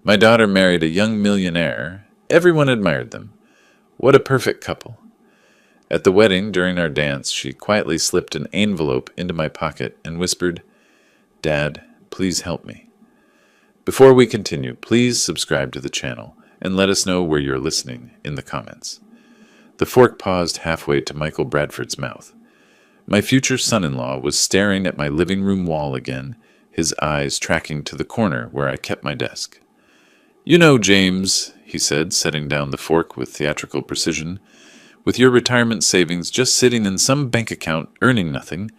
My daughter married a young millionaire. Everyone admired them. What a perfect couple. At the wedding, during our dance, she quietly slipped an envelope into my pocket and whispered, "Dad, please help me." Before we continue, please subscribe to the channel and let us know where you're listening in the comments. The fork paused halfway to Michael Bradford's mouth. My future son-in-law was staring at my living room wall again, his eyes tracking to the corner where I kept my desk. "You know, James," he said, setting down the fork with theatrical precision, "with your retirement savings just sitting in some bank account earning nothing,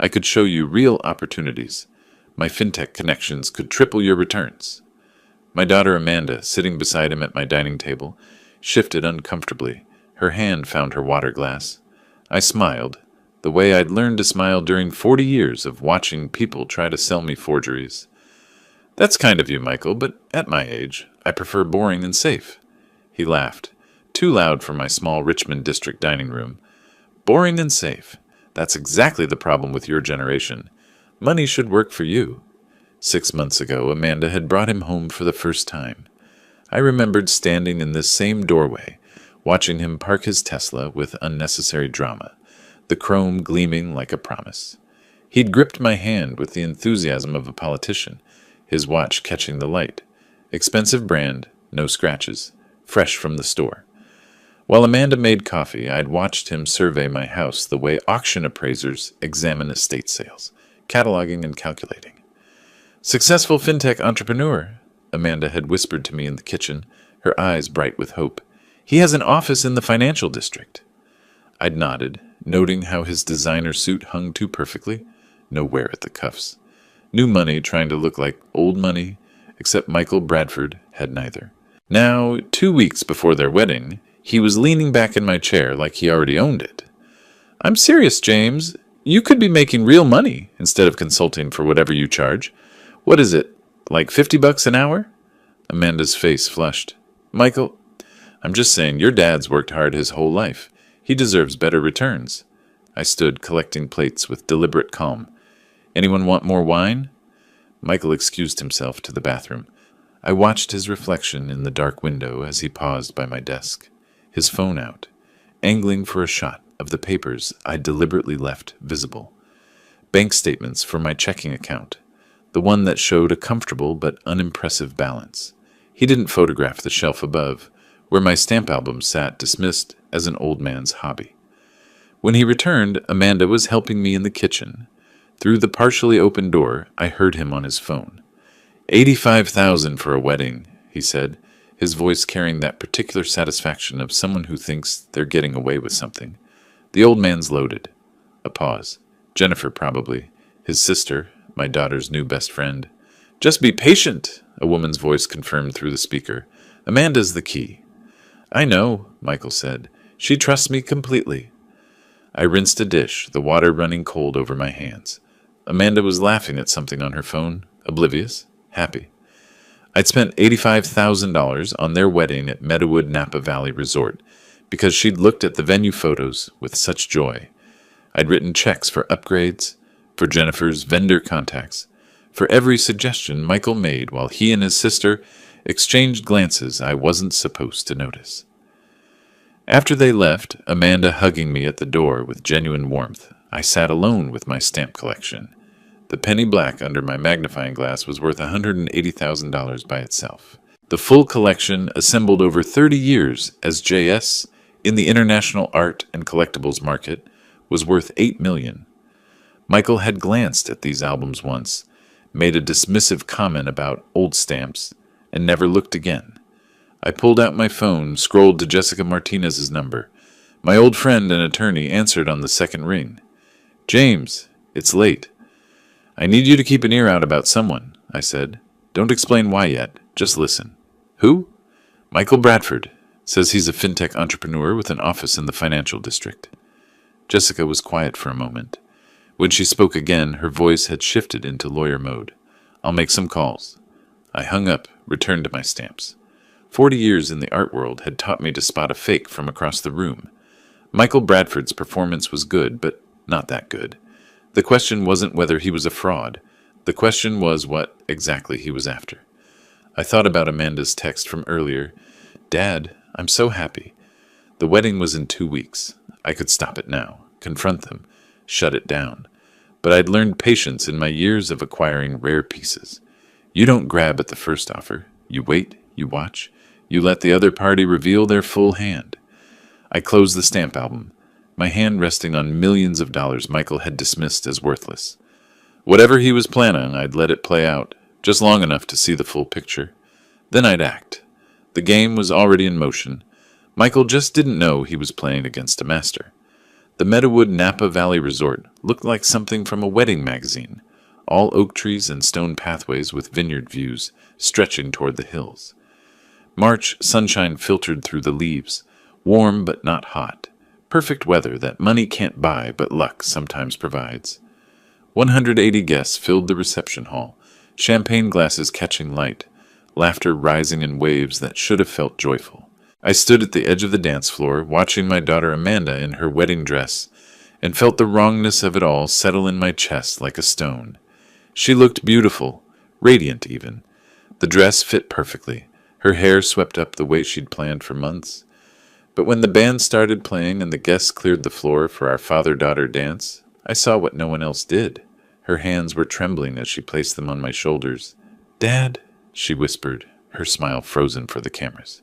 I could show you real opportunities. My fintech connections could triple your returns." My daughter Amanda, sitting beside him at my dining table, shifted uncomfortably. Her hand found her water glass. I smiled, the way I'd learned to smile during 40 years of watching people try to sell me forgeries. "That's kind of you, Michael, but at my age, I prefer boring and safe." He laughed, too loud for my small Richmond district dining room. "Boring and safe. That's exactly the problem with your generation. Money should work for you." 6 months ago, Amanda had brought him home for the first time. I remembered standing in this same doorway, watching him park his Tesla with unnecessary drama, the chrome gleaming like a promise. He'd gripped my hand with the enthusiasm of a politician, his watch catching the light. Expensive brand, no scratches, fresh from the store. While Amanda made coffee, I'd watched him survey my house the way auction appraisers examine estate sales, cataloging and calculating. "Successful fintech entrepreneur," Amanda had whispered to me in the kitchen, her eyes bright with hope. "He has an office in the financial district." I'd nodded, noting how his designer suit hung too perfectly, no wear at the cuffs. New money trying to look like old money, except Michael Bradford had neither. Now, 2 weeks before their wedding, he was leaning back in my chair like he already owned it. "I'm serious, James. You could be making real money instead of consulting for whatever you charge. What is it, like $50 an hour?" Amanda's face flushed. "Michael, I'm just saying your dad's worked hard his whole life. He deserves better returns." I stood collecting plates with deliberate calm. "Anyone want more wine?" Michael excused himself to the bathroom. I watched his reflection in the dark window as he paused by my desk, his phone out, angling for a shot of the papers I deliberately left visible. Bank statements for my checking account, the one that showed a comfortable but unimpressive balance. He didn't photograph the shelf above, where my stamp album sat dismissed as an old man's hobby. When he returned, Amanda was helping me in the kitchen. Through the partially open door, I heard him on his phone. "85,000 for a wedding," he said, his voice carrying that particular satisfaction of someone who thinks they're getting away with something. The old man's loaded. A pause. Jennifer, probably. His sister, my daughter's new best friend. "Just be patient," a woman's voice confirmed through the speaker. "Amanda's the key." "I know," Michael said. "She trusts me completely." I rinsed a dish, the water running cold over my hands. Amanda was laughing at something on her phone, oblivious, happy. I'd spent $85,000 on their wedding at Meadowood Napa Valley Resort because she'd looked at the venue photos with such joy. I'd written checks for upgrades, for Jennifer's vendor contacts, for every suggestion Michael made while he and his sister exchanged glances I wasn't supposed to notice. After they left, Amanda hugging me at the door with genuine warmth, I sat alone with my stamp collection. The penny black under my magnifying glass was worth $180,000 by itself. The full collection, assembled over 30 years as JS in the international art and collectibles market, was worth $8 million. Michael had glanced at these albums once, made a dismissive comment about old stamps, and never looked again. I pulled out my phone, scrolled to Jessica Martinez's number. My old friend and attorney answered on the second ring. "James, it's late." "I need you to keep an ear out about someone," I said. "Don't explain why yet, just listen." "Who?" "Michael Bradford. Says he's a fintech entrepreneur with an office in the financial district." Jessica was quiet for a moment. When she spoke again, her voice had shifted into lawyer mode. "I'll make some calls." I hung up, returned to my stamps. 40 years in the art world had taught me to spot a fake from across the room. Michael Bradford's performance was good, but not that good. The question wasn't whether he was a fraud. The question was what exactly he was after. I thought about Amanda's text from earlier. Dad, I'm so happy. The wedding was in 2 weeks. I could stop it now, confront them, shut it down. But I'd learned patience in my years of acquiring rare pieces. You don't grab at the first offer. You wait, you watch, you let the other party reveal their full hand. I closed the stamp album, my hand resting on millions of dollars Michael had dismissed as worthless. Whatever he was planning, I'd let it play out, just long enough to see the full picture. Then I'd act. The game was already in motion. Michael just didn't know he was playing against a master. The Meadowood Napa Valley Resort looked like something from a wedding magazine, all oak trees and stone pathways with vineyard views stretching toward the hills. March sunshine filtered through the leaves, warm but not hot, perfect weather that money can't buy but luck sometimes provides. 180 guests filled the reception hall, champagne glasses catching light, laughter rising in waves that should have felt joyful. I stood at the edge of the dance floor, watching my daughter Amanda in her wedding dress, and felt the wrongness of it all settle in my chest like a stone. She looked beautiful, radiant even. The dress fit perfectly, her hair swept up the way she'd planned for months. But when the band started playing and the guests cleared the floor for our father-daughter dance, I saw what no one else did. Her hands were trembling as she placed them on my shoulders. "Dad," she whispered, her smile frozen for the cameras.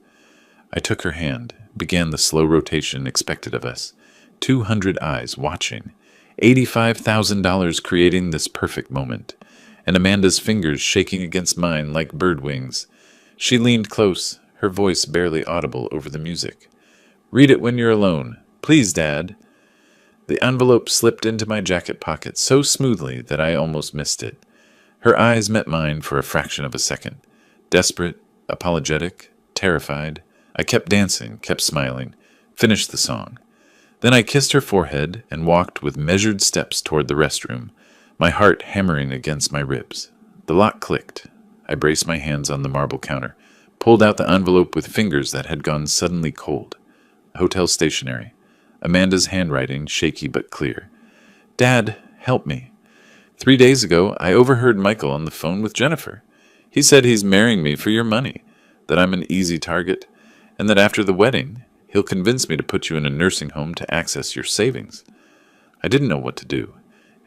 I took her hand, began the slow rotation expected of us. 200 eyes watching, $85,000 creating this perfect moment, and Amanda's fingers shaking against mine like bird wings. She leaned close, her voice barely audible over the music. "Read it when you're alone. Please, Dad." The envelope slipped into my jacket pocket so smoothly that I almost missed it. Her eyes met mine for a fraction of a second. Desperate, apologetic, terrified. I kept dancing, kept smiling, finished the song. Then I kissed her forehead and walked with measured steps toward the restroom, my heart hammering against my ribs. The lock clicked. I braced my hands on the marble counter, pulled out the envelope with fingers that had gone suddenly cold. Hotel stationery. Amanda's handwriting, shaky but clear. "Dad, help me. 3 days ago, I overheard Michael on the phone with Jennifer. He said he's marrying me for your money, that I'm an easy target, and that after the wedding, he'll convince me to put you in a nursing home to access your savings. I didn't know what to do.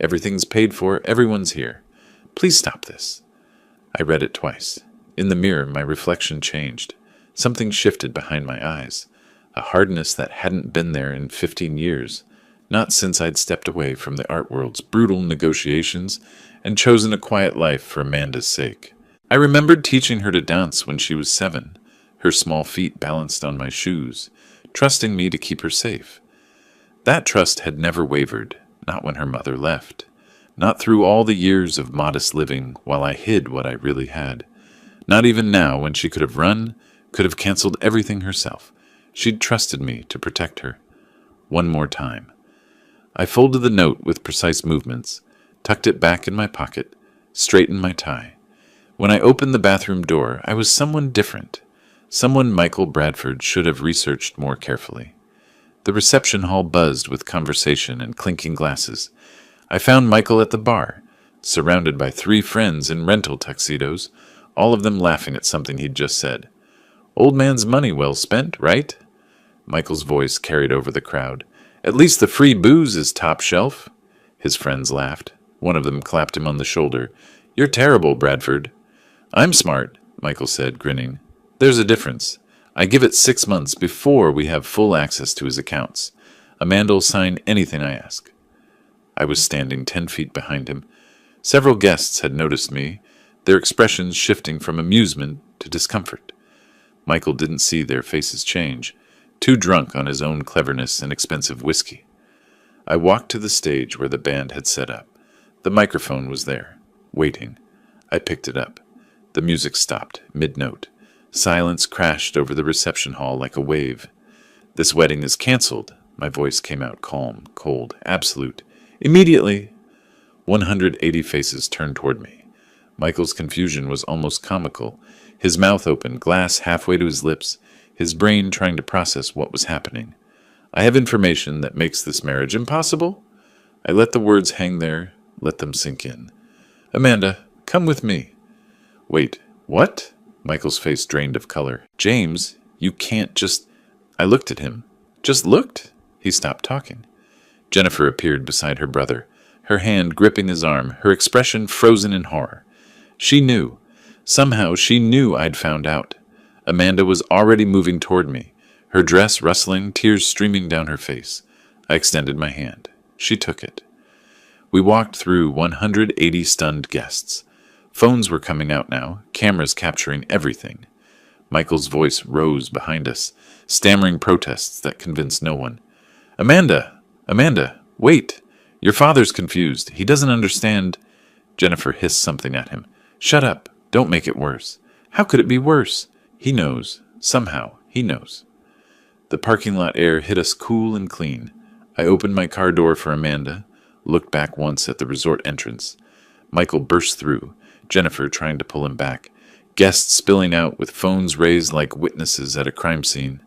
Everything's paid for, everyone's here. Please stop this." I read it twice. In the mirror, my reflection changed. Something shifted behind my eyes. A hardness that hadn't been there in 15 years, not since I'd stepped away from the art world's brutal negotiations and chosen a quiet life for Amanda's sake. I remembered teaching her to dance when she was 7, her small feet balanced on my shoes, trusting me to keep her safe. That trust had never wavered, not when her mother left, not through all the years of modest living while I hid what I really had, not even now when she could have run, could have canceled everything herself. She'd trusted me to protect her. One more time. I folded the note with precise movements, tucked it back in my pocket, straightened my tie. When I opened the bathroom door, I was someone different, someone Michael Bradford should have researched more carefully. The reception hall buzzed with conversation and clinking glasses. I found Michael at the bar, surrounded by 3 friends in rental tuxedos, all of them laughing at something he'd just said. "Old man's money well spent, right?" Michael's voice carried over the crowd. "At least the free booze is top shelf." His friends laughed. One of them clapped him on the shoulder. "You're terrible, Bradford." "I'm smart," Michael said, grinning. "There's a difference. I give it 6 months before we have full access to his accounts. Amanda'll sign anything I ask." I was standing 10 feet behind him. Several guests had noticed me, their expressions shifting from amusement to discomfort. Michael didn't see their faces change, too drunk on his own cleverness and expensive whiskey. I walked to the stage where the band had set up. The microphone was there, waiting. I picked it up. The music stopped, mid-note. Silence crashed over the reception hall like a wave. "This wedding is canceled." My voice came out calm, cold, absolute. "Immediately!" 180 faces turned toward me. Michael's confusion was almost comical. His mouth open, glass halfway to his lips, his brain trying to process what was happening. "I have information that makes this marriage impossible." I let the words hang there, let them sink in. "Amanda, come with me." "Wait, what?" Michael's face drained of color. James, you can't just... I looked at him. Just looked. He stopped talking. Jennifer appeared beside her brother, her hand gripping his arm, her expression frozen in horror. She knew. Somehow she knew I'd found out. Amanda was already moving toward me, her dress rustling, tears streaming down her face. I extended my hand. She took it. We walked through 180 stunned guests. Phones were coming out now, cameras capturing everything. Michael's voice rose behind us, stammering protests that convinced no one. Amanda! Amanda! Wait! Your father's confused. He doesn't understand. Jennifer hissed something at him. Shut up. Don't make it worse. How could it be worse? He knows. Somehow, he knows. The parking lot air hit us cool and clean. I opened my car door for Amanda, looked back once at the resort entrance. Michael burst through, Jennifer trying to pull him back, guests spilling out with phones raised like witnesses at a crime scene.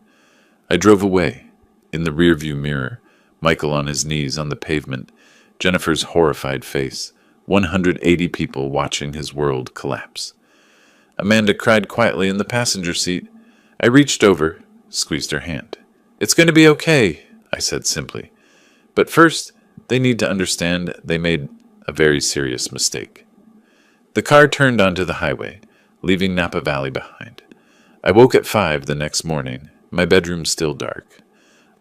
I drove away. In the rearview mirror, Michael on his knees on the pavement, Jennifer's horrified face, 180 people watching his world collapse. Amanda cried quietly in the passenger seat. I reached over, squeezed her hand. It's going to be okay, I said simply. But first, they need to understand they made a very serious mistake. The car turned onto the highway, leaving Napa Valley behind. I woke at 5 the next morning, my bedroom still dark.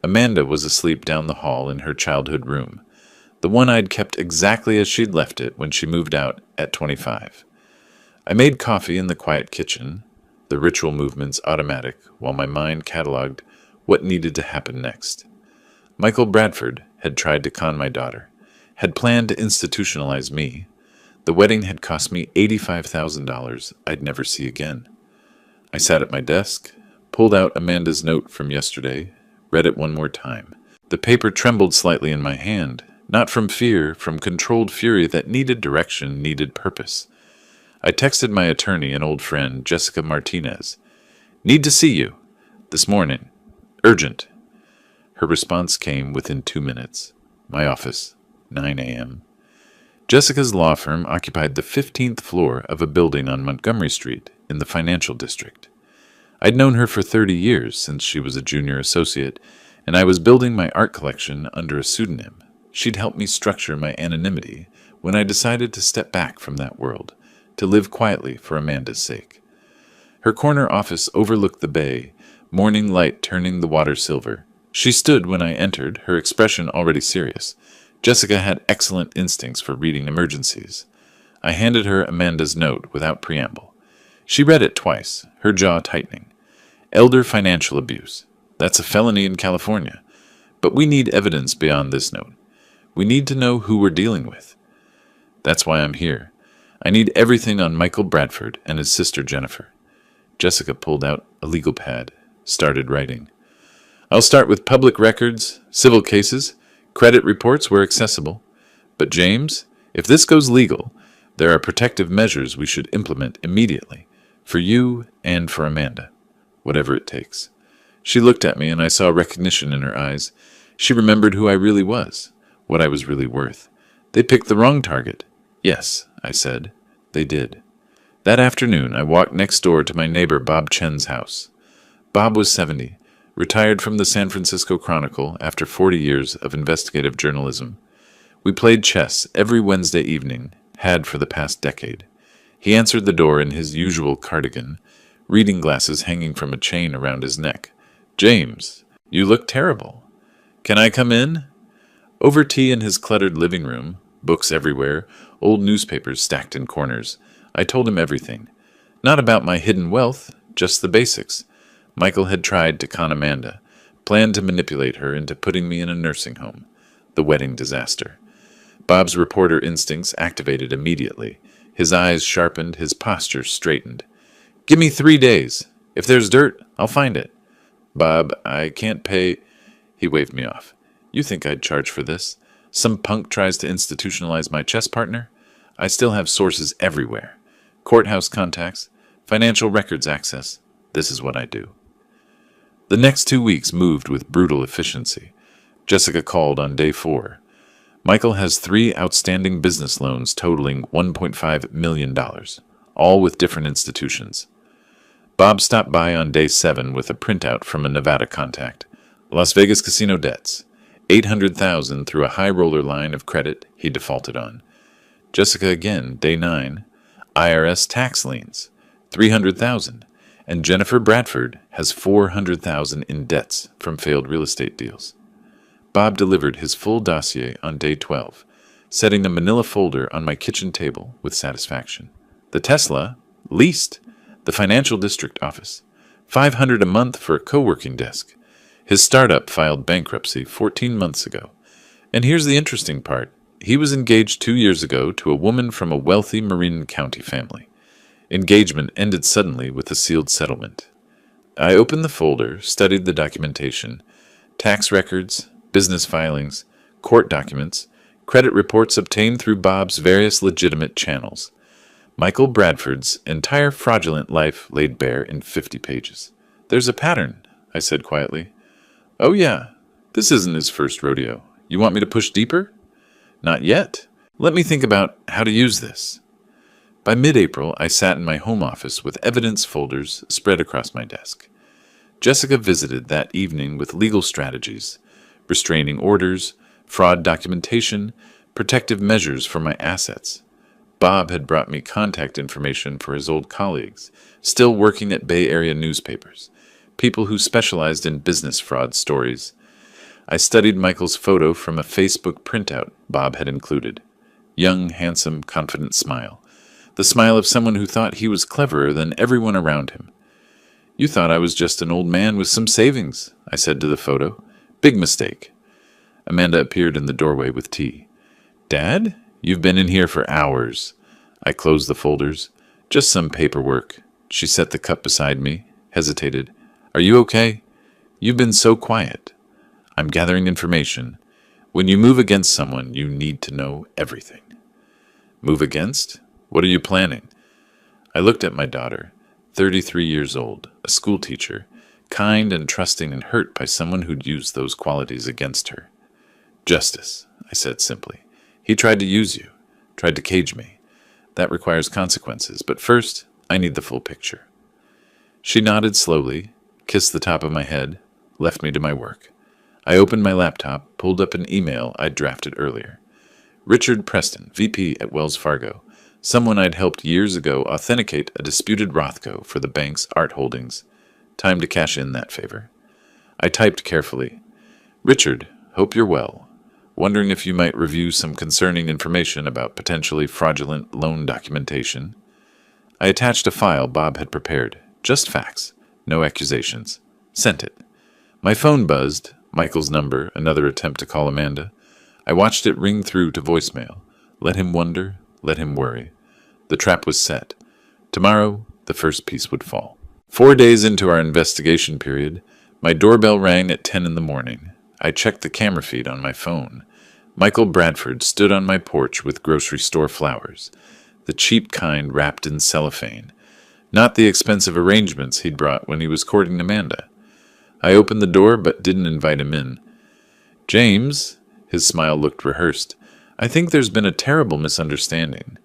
Amanda was asleep down the hall in her childhood room, the one I'd kept exactly as she'd left it when she moved out at 25. I made coffee in the quiet kitchen, the ritual movements automatic, while my mind cataloged what needed to happen next. Michael Bradford had tried to con my daughter, had planned to institutionalize me. The wedding had cost me $85,000 I'd never see again. I sat at my desk, pulled out Amanda's note from yesterday, read it one more time. The paper trembled slightly in my hand, not from fear, from controlled fury that needed direction, needed purpose. I texted my attorney and old friend, Jessica Martinez. Need to see you. This morning. Urgent. Her response came within 2 minutes. My office, 9 a.m. Jessica's law firm occupied the 15th floor of a building on Montgomery Street in the financial district. I'd known her for 30 years since she was a junior associate, and I was building my art collection under a pseudonym. She'd helped me structure my anonymity when I decided to step back from that world, to live quietly for Amanda's sake. Her corner office overlooked the bay, morning light turning the water silver. She stood when I entered, her expression already serious. Jessica had excellent instincts for reading emergencies. I handed her Amanda's note without preamble. She read it twice, her jaw tightening. Elder financial abuse. That's a felony in California. But we need evidence beyond this note. We need to know who we're dealing with. That's why I'm here. I need everything on Michael Bradford and his sister Jennifer. Jessica pulled out a legal pad, started writing. I'll start with public records, civil cases, credit reports where accessible. But James, if this goes legal, there are protective measures we should implement immediately, for you and for Amanda, whatever it takes. She looked at me and I saw recognition in her eyes. She remembered who I really was, what I was really worth. They picked the wrong target. Yes, I said. They did. That afternoon, I walked next door to my neighbor Bob Chen's house. Bob was 70, retired from the San Francisco Chronicle after 40 years of investigative journalism. We played chess every Wednesday evening, had for the past decade. He answered the door in his usual cardigan, reading glasses hanging from a chain around his neck. James, you look terrible. Can I come in? Over tea in his cluttered living room, books everywhere, old newspapers stacked in corners, I told him everything. Not about my hidden wealth, just the basics. Michael had tried to con Amanda, planned to manipulate her into putting me in a nursing home. The wedding disaster. Bob's reporter instincts activated immediately. His eyes sharpened, his posture straightened. Give me 3 days. If there's dirt, I'll find it. Bob, I can't pay... He waved me off. You think I'd charge for this? Some punk tries to institutionalize my chess partner? I still have sources everywhere. Courthouse contacts, financial records access. This is what I do. The next 2 weeks moved with brutal efficiency. Jessica called on day 4. Michael has 3 outstanding business loans totaling $1.5 million, all with different institutions. Bob stopped by on day 7 with a printout from a Nevada contact. Las Vegas casino debts. $800,000 through a high roller line of credit he defaulted on. Jessica again, day 9. IRS tax liens. $300,000. And Jennifer Bradford has $400,000 in debts from failed real estate deals. Bob delivered his full dossier on day 12, setting the manila folder on my kitchen table with satisfaction. The Tesla, leased. The financial district office. $500 a month for a co-working desk. His startup filed bankruptcy 14 months ago. And here's the interesting part. He was engaged 2 years ago to a woman from a wealthy Marin County family. Engagement ended suddenly with a sealed settlement. I opened the folder, studied the documentation, tax records, business filings, court documents, credit reports obtained through Bob's various legitimate channels. Michael Bradford's entire fraudulent life laid bare in 50 pages. There's a pattern, I said quietly. Oh yeah, this isn't his first rodeo. You want me to push deeper? Not yet. Let me think about how to use this. By mid-April, I sat in my home office with evidence folders spread across my desk. Jessica visited that evening with legal strategies, restraining orders, fraud documentation, protective measures for my assets. Bob had brought me contact information for his old colleagues, still working at Bay Area newspapers, people who specialized in business fraud stories. I studied Michael's photo from a Facebook printout Bob had included. Young, handsome, confident smile. The smile of someone who thought he was cleverer than everyone around him. You thought I was just an old man with some savings, I said to the photo. Big mistake. Amanda appeared in the doorway with tea. Dad? You've been in here for hours. I closed the folders. Just some paperwork. She set the cup beside me, hesitated. Are you okay? You've been so quiet. I'm gathering information. When you move against someone, you need to know everything. Move against? What are you planning? I looked at my daughter, 33 years old, a schoolteacher, kind and trusting and hurt by someone who'd used those qualities against her. Justice, I said simply. He tried to use you, tried to cage me. That requires consequences, but first, I need the full picture. She nodded slowly, kissed the top of my head, left me to my work. I opened my laptop, pulled up an email I'd drafted earlier. Richard Preston, VP at Wells Fargo, someone I'd helped years ago authenticate a disputed Rothko for the bank's art holdings. Time to cash in that favor. I typed carefully. Richard, hope you're well. Wondering if you might review some concerning information about potentially fraudulent loan documentation. I attached a file Bob had prepared. Just facts. No accusations. Sent it. My phone buzzed. Michael's number, another attempt to call Amanda. I watched it ring through to voicemail. Let him wonder, let him worry. The trap was set. Tomorrow, the first piece would fall. 4 days into our investigation period, my doorbell rang at 10 in the morning. I checked the camera feed on my phone. Michael Bradford stood on my porch with grocery store flowers, the cheap kind wrapped in cellophane, not the expensive arrangements he'd brought when he was courting Amanda. I opened the door but didn't invite him in. James, his smile looked rehearsed, I think there's been a terrible misunderstanding.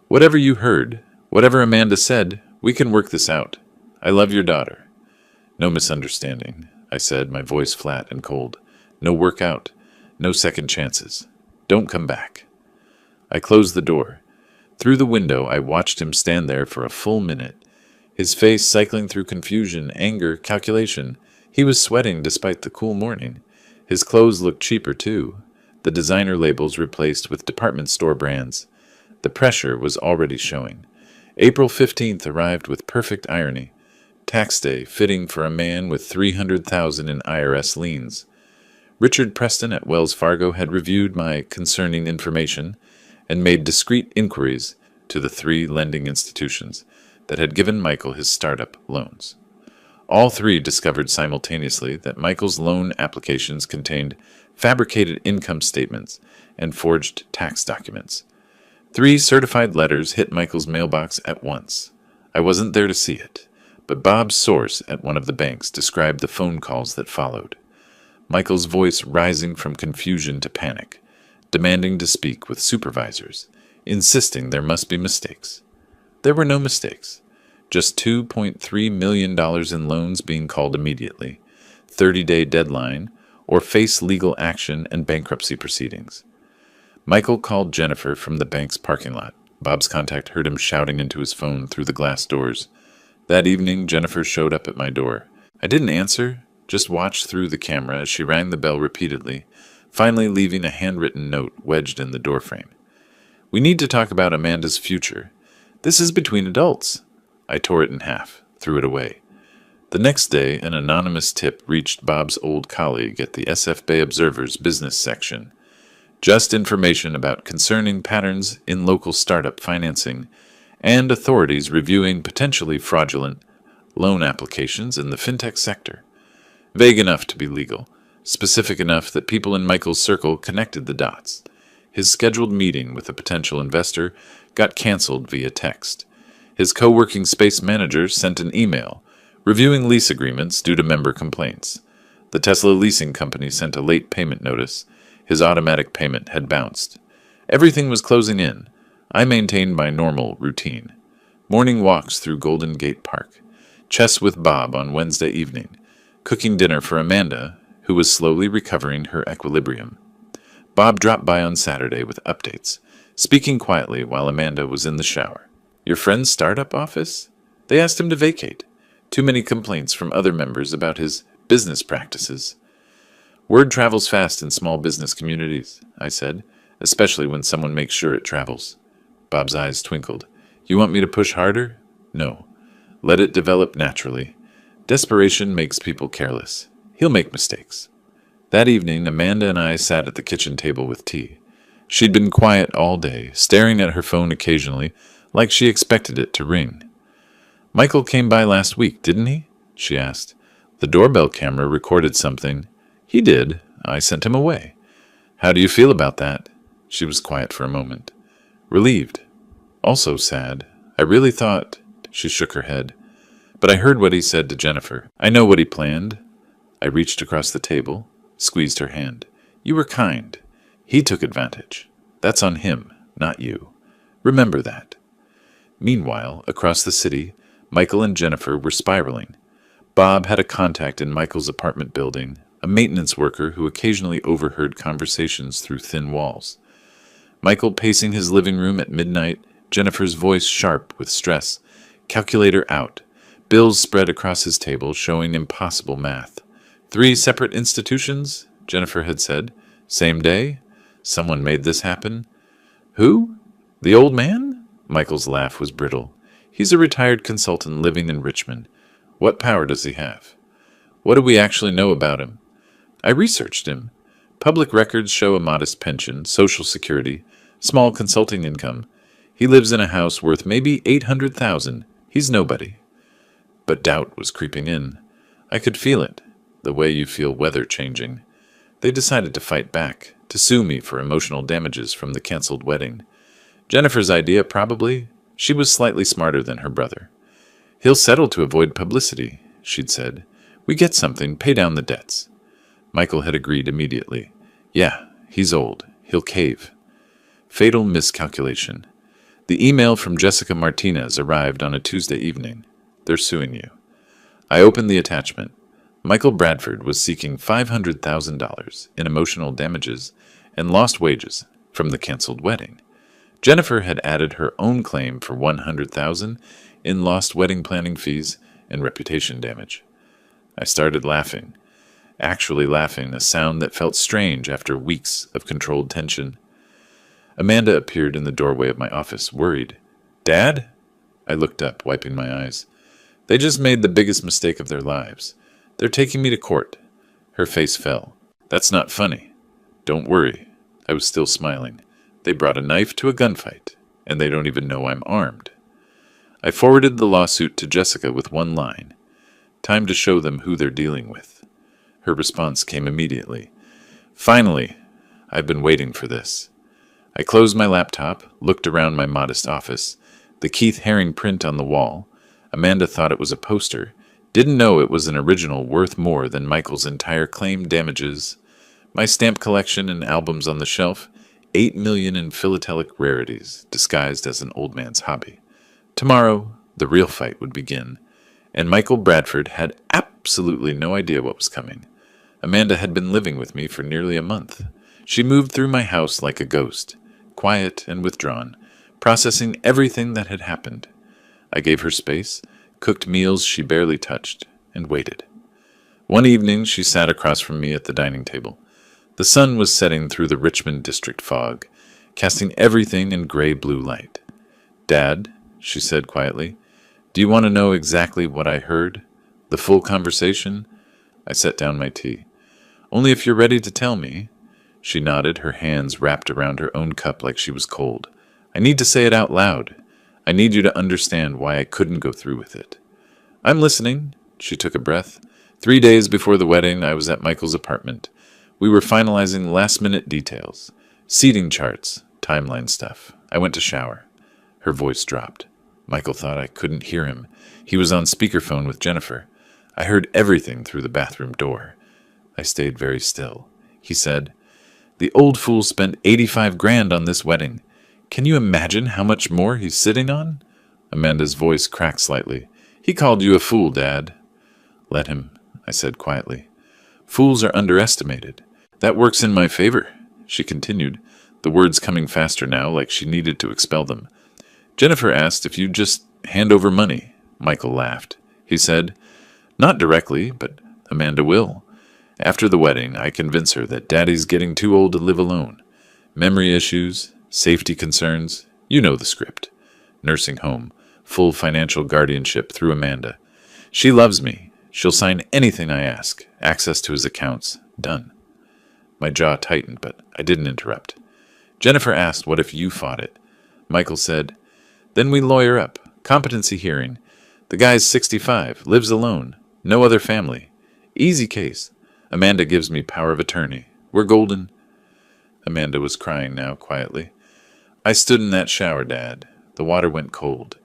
Whatever you heard, whatever Amanda said, we can work this out. I love your daughter. No misunderstanding, I said, my voice flat and cold. No workout. No second chances. Don't come back. I closed the door. Through the window, I watched him stand there for a full minute, his face cycling through confusion, anger, calculation. He was sweating despite the cool morning. His clothes looked cheaper, too, the designer labels replaced with department store brands. The pressure was already showing. April 15th arrived with perfect irony. Tax day fitting for a man with $300,000 in IRS liens. Richard Preston at Wells Fargo had reviewed my concerning information and made discreet inquiries to the 3 lending institutions that had given Michael his startup loans. All 3 discovered simultaneously that Michael's loan applications contained fabricated income statements and forged tax documents. 3 certified letters hit Michael's mailbox at once. I wasn't there to see it, but Bob's source at one of the banks described the phone calls that followed. Michael's voice rising from confusion to panic, demanding to speak with supervisors, insisting there must be mistakes. There were no mistakes, Just $2.3 million in loans being called immediately, 30-day deadline, or face legal action and bankruptcy proceedings. Michael called Jennifer from the bank's parking lot. Bob's contact heard him shouting into his phone through the glass doors. That evening, Jennifer showed up at my door. I didn't answer, just watched through the camera as she rang the bell repeatedly, finally leaving a handwritten note wedged in the doorframe. "We need to talk about Amanda's future. This is between adults." I tore it in half, threw it away. The next day, an anonymous tip reached Bob's old colleague at the SF Bay Observer's business section. Just information about concerning patterns in local startup financing and authorities reviewing potentially fraudulent loan applications in the fintech sector. Vague enough to be legal, specific enough that people in Michael's circle connected the dots. His scheduled meeting with a potential investor got canceled via text. His co-working space manager sent an email reviewing lease agreements due to member complaints. The Tesla leasing company sent a late payment notice. His automatic payment had bounced. Everything was closing in. I maintained my normal routine. Morning walks through Golden Gate Park. Chess with Bob on Wednesday evening. Cooking dinner for Amanda, who was slowly recovering her equilibrium. Bob dropped by on Saturday with updates, speaking quietly while Amanda was in the shower. "Your friend's startup office? They asked him to vacate. Too many complaints from other members about his business practices." "Word travels fast in small business communities," I said, "especially when someone makes sure it travels." Bob's eyes twinkled. "You want me to push harder?" "No. Let it develop naturally. Desperation makes people careless. He'll make mistakes." That evening, Amanda and I sat at the kitchen table with tea. She'd been quiet all day, staring at her phone occasionally, like she expected it to ring. "Michael came by last week, didn't he?" she asked. "The doorbell camera recorded something." "He did. I sent him away." "How do you feel about that?" She was quiet for a moment. "Relieved. Also sad. I really thought—" She shook her head. "But I heard what he said to Jennifer. I know what he planned." I reached across the table, squeezed her hand. "You were kind. He took advantage. That's on him, not you. Remember that." Meanwhile, across the city, Michael and Jennifer were spiraling. Bob had a contact in Michael's apartment building, a maintenance worker who occasionally overheard conversations through thin walls. Michael pacing his living room at midnight, Jennifer's voice sharp with stress. Calculator out. Bills spread across his table, showing impossible math. 3 separate institutions, Jennifer had said. Same day? Someone made this happen? Who? The old man? Michael's laugh was brittle. He's a retired consultant living in Richmond. What power does he have? What do we actually know about him? I researched him. Public records show a modest pension, Social Security, small consulting income. He lives in a house worth maybe $800,000. He's nobody. But doubt was creeping in. I could feel it, the way you feel weather changing. They decided to fight back, to sue me for emotional damages from the canceled wedding. Jennifer's idea, probably. She was slightly smarter than her brother. He'll settle to avoid publicity, she'd said. We get something, pay down the debts. Michael had agreed immediately. Yeah, he's old. He'll cave. Fatal miscalculation. The email from Jessica Martinez arrived on a Tuesday evening. They're suing you. I opened the attachment. Michael Bradford was seeking $500,000 in emotional damages and lost wages from the canceled wedding. Jennifer had added her own claim for $100,000 in lost wedding planning fees and reputation damage. I started laughing. Actually laughing, a sound that felt strange after weeks of controlled tension. Amanda appeared in the doorway of my office, worried. Dad? I looked up, wiping my eyes. They just made the biggest mistake of their lives. They're taking me to court. Her face fell. That's not funny. Don't worry. I was still smiling. They brought a knife to a gunfight, and they don't even know I'm armed. I forwarded the lawsuit to Jessica with one line. Time to show them who they're dealing with. Her response came immediately. Finally, I've been waiting for this. I closed my laptop, looked around my modest office. The Keith Haring print on the wall. Amanda thought it was a poster. Didn't know it was an original worth more than Michael's entire claim damages. My stamp collection and albums on the shelf. 8 million in philatelic rarities, disguised as an old man's hobby. Tomorrow, The real fight would begin, and Michael Bradford had absolutely no idea what was coming. Amanda had been living with me for nearly a month. She moved through my house like a ghost, quiet and withdrawn, processing everything that had happened. I gave her space, cooked meals she barely touched, and waited. One evening she sat across from me at the dining table. The sun was setting through the Richmond district fog, casting everything in gray-blue light. "Dad," she said quietly, "do you want to know exactly what I heard? The full conversation?" I set down my tea. "Only if you're ready to tell me." She nodded, her hands wrapped around her own cup like she was cold. "I need to say it out loud. I need you to understand why I couldn't go through with it." "I'm listening." She took a breath. 3 days before the wedding, I was at Michael's apartment. We were finalizing last-minute details. Seating charts, timeline stuff. I went to shower. Her voice dropped. Michael thought I couldn't hear him. He was on speakerphone with Jennifer. I heard everything through the bathroom door. I stayed very still. He said, "The old fool spent 85 grand on this wedding. Can you imagine how much more he's sitting on?" Amanda's voice cracked slightly. "He called you a fool, Dad." "Let him," I said quietly. "Fools are underestimated. That works in my favor," she continued, the words coming faster now, like she needed to expel them. "Jennifer asked if you'd just hand over money." Michael laughed. He said, "Not directly, but Amanda will. After the wedding, I convince her that Daddy's getting too old to live alone. Memory issues, safety concerns, you know the script. Nursing home, full financial guardianship through Amanda. She loves me. She'll sign anything I ask. Access to his accounts. Done." My jaw tightened, but I didn't interrupt. Jennifer asked what if you fought it. Michael said, "Then we lawyer up. Competency hearing. The guy's 65, lives alone, no other family. Easy case. Amanda gives me power of attorney. We're golden." Amanda was crying now, quietly. "I stood in that shower, Dad. The water went cold.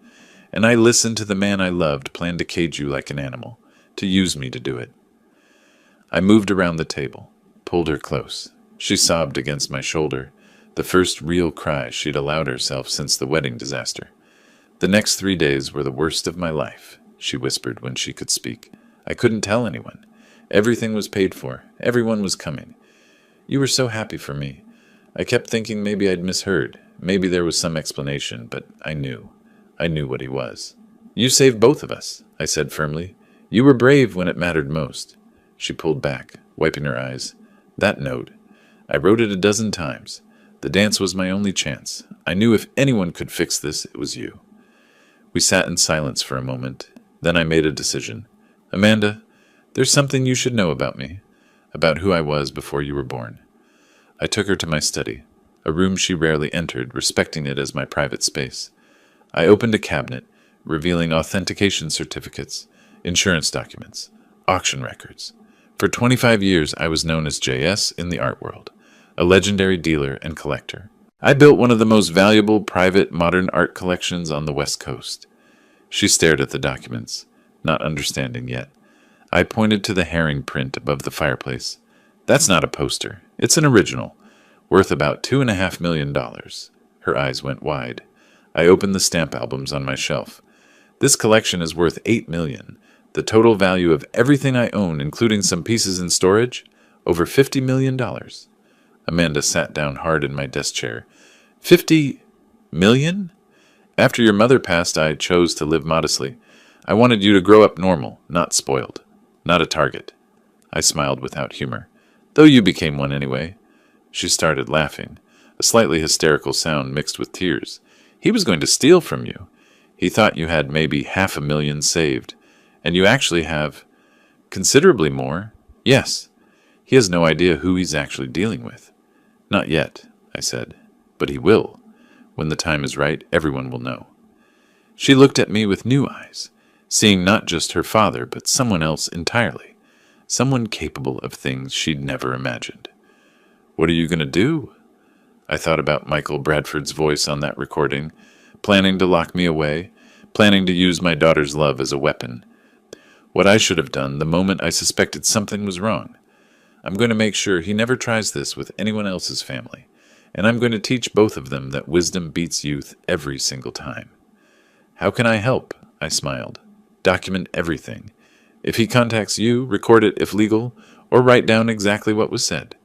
And I listened to the man I loved plan to cage you like an animal, to use me to do it." I moved around the table, pulled her close. She sobbed against my shoulder, the first real cry she'd allowed herself since the wedding disaster. "The next 3 days were the worst of my life," she whispered when she could speak. "I couldn't tell anyone. Everything was paid for. Everyone was coming. You were so happy for me. I kept thinking maybe I'd misheard. Maybe there was some explanation, but I knew. I knew what he was." "You saved both of us," I said firmly. "You were brave when it mattered most." She pulled back, wiping her eyes. "That note. I wrote it 12 times. The dance was my only chance. I knew if anyone could fix this, it was you." We sat in silence for a moment. Then I made a decision. "Amanda, there's something you should know about me, about who I was before you were born." I took her to my study, a room she rarely entered, respecting it as my private space. I opened a cabinet, revealing authentication certificates, insurance documents, auction records. For 25 years, I was known as JS in the art world, a legendary dealer and collector. I built one of the most valuable private modern art collections on the West Coast. She stared at the documents, not understanding yet. I pointed to the herring print above the fireplace. "That's not a poster. It's an original, worth about $2.5 million. Her eyes went wide. I opened the stamp albums on my shelf. "This collection is worth $8 million. The total value of everything I own, including some pieces in storage, over $50 million. Amanda sat down hard in my desk chair. "50 million? After your mother passed, I chose to live modestly. I wanted you to grow up normal, not spoiled, not a target." I smiled without humor. "Though you became one anyway." She started laughing, a slightly hysterical sound mixed with tears. "He was going to steal from you. He thought you had maybe $500,000 saved, and you actually have considerably more. Yes. He has no idea who he's actually dealing with." "Not yet," I said. "But he will. When the time is right, everyone will know." She looked at me with new eyes, seeing not just her father, but someone else entirely. Someone capable of things she'd never imagined. "What are you going to do?" I thought about Michael Bradford's voice on that recording, planning to lock me away, planning to use my daughter's love as a weapon. What I should have done the moment I suspected something was wrong. I'm going to make sure he never tries this with anyone else's family, and I'm going to teach both of them that wisdom beats youth every single time. "How can I help?" I smiled. Document everything. If he contacts you, record it if legal, or write down exactly what was said.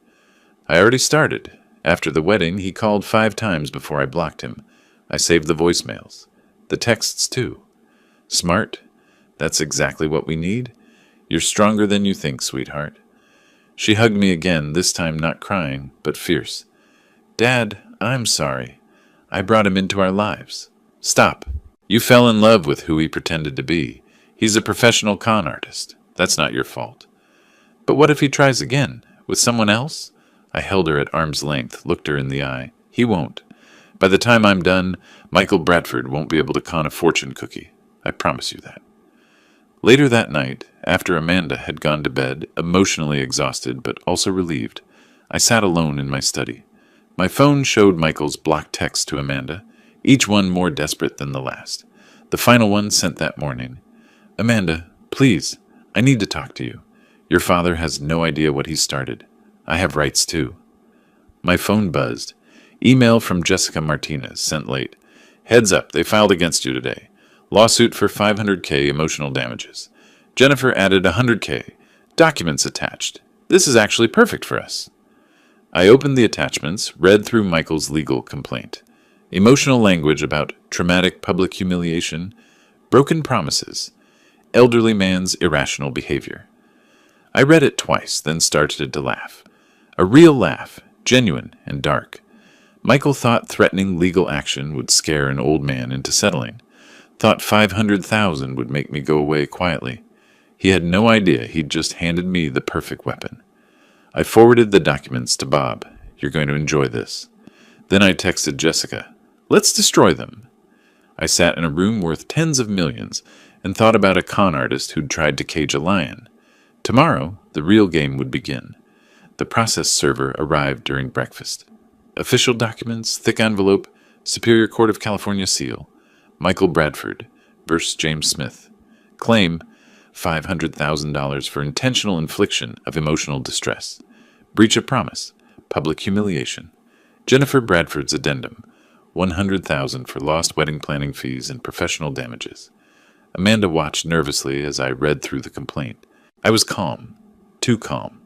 I already started. After the wedding, he called 5 times before I blocked him. I saved the voicemails. The texts, too. Smart? That's exactly what we need. You're stronger than you think, sweetheart. She hugged me again, this time not crying, but fierce. Dad, I'm sorry. I brought him into our lives. Stop. You fell in love with who he pretended to be. He's a professional con artist. That's not your fault. But what if he tries again? With someone else? I held her at arm's length, looked her in the eye. He won't. By the time I'm done, Michael Bradford won't be able to con a fortune cookie. I promise you that. Later that night, after Amanda had gone to bed, emotionally exhausted but also relieved, I sat alone in my study. My phone showed Michael's blocked text to Amanda, each one more desperate than the last. The final one sent that morning. Amanda, please, I need to talk to you. Your father has no idea what he started. I have rights too. My phone buzzed. Email from Jessica Martinez, sent late. Heads up, they filed against you today. Lawsuit for $500K emotional damages. Jennifer added $100K. Documents attached. This is actually perfect for us. I opened the attachments, read through Michael's legal complaint. Emotional language about traumatic public humiliation, broken promises, elderly man's irrational behavior. I read it twice, then started to laugh. A real laugh, genuine and dark. Michael thought threatening legal action would scare an old man into settling. Thought $500,000 would make me go away quietly. He had no idea he'd just handed me the perfect weapon. I forwarded the documents to Bob. You're going to enjoy this. Then I texted Jessica. Let's destroy them. I sat in a room worth tens of millions and thought about a con artist who'd tried to cage a lion. Tomorrow, the real game would begin. The process server arrived during breakfast. Official documents, thick envelope, Superior Court of California seal. Michael Bradford versus James Smith. Claim $500,000 for intentional infliction of emotional distress. Breach of promise. Public humiliation. Jennifer Bradford's addendum. $100,000 for lost wedding planning fees and professional damages. Amanda watched nervously as I read through the complaint. I was calm. Too calm.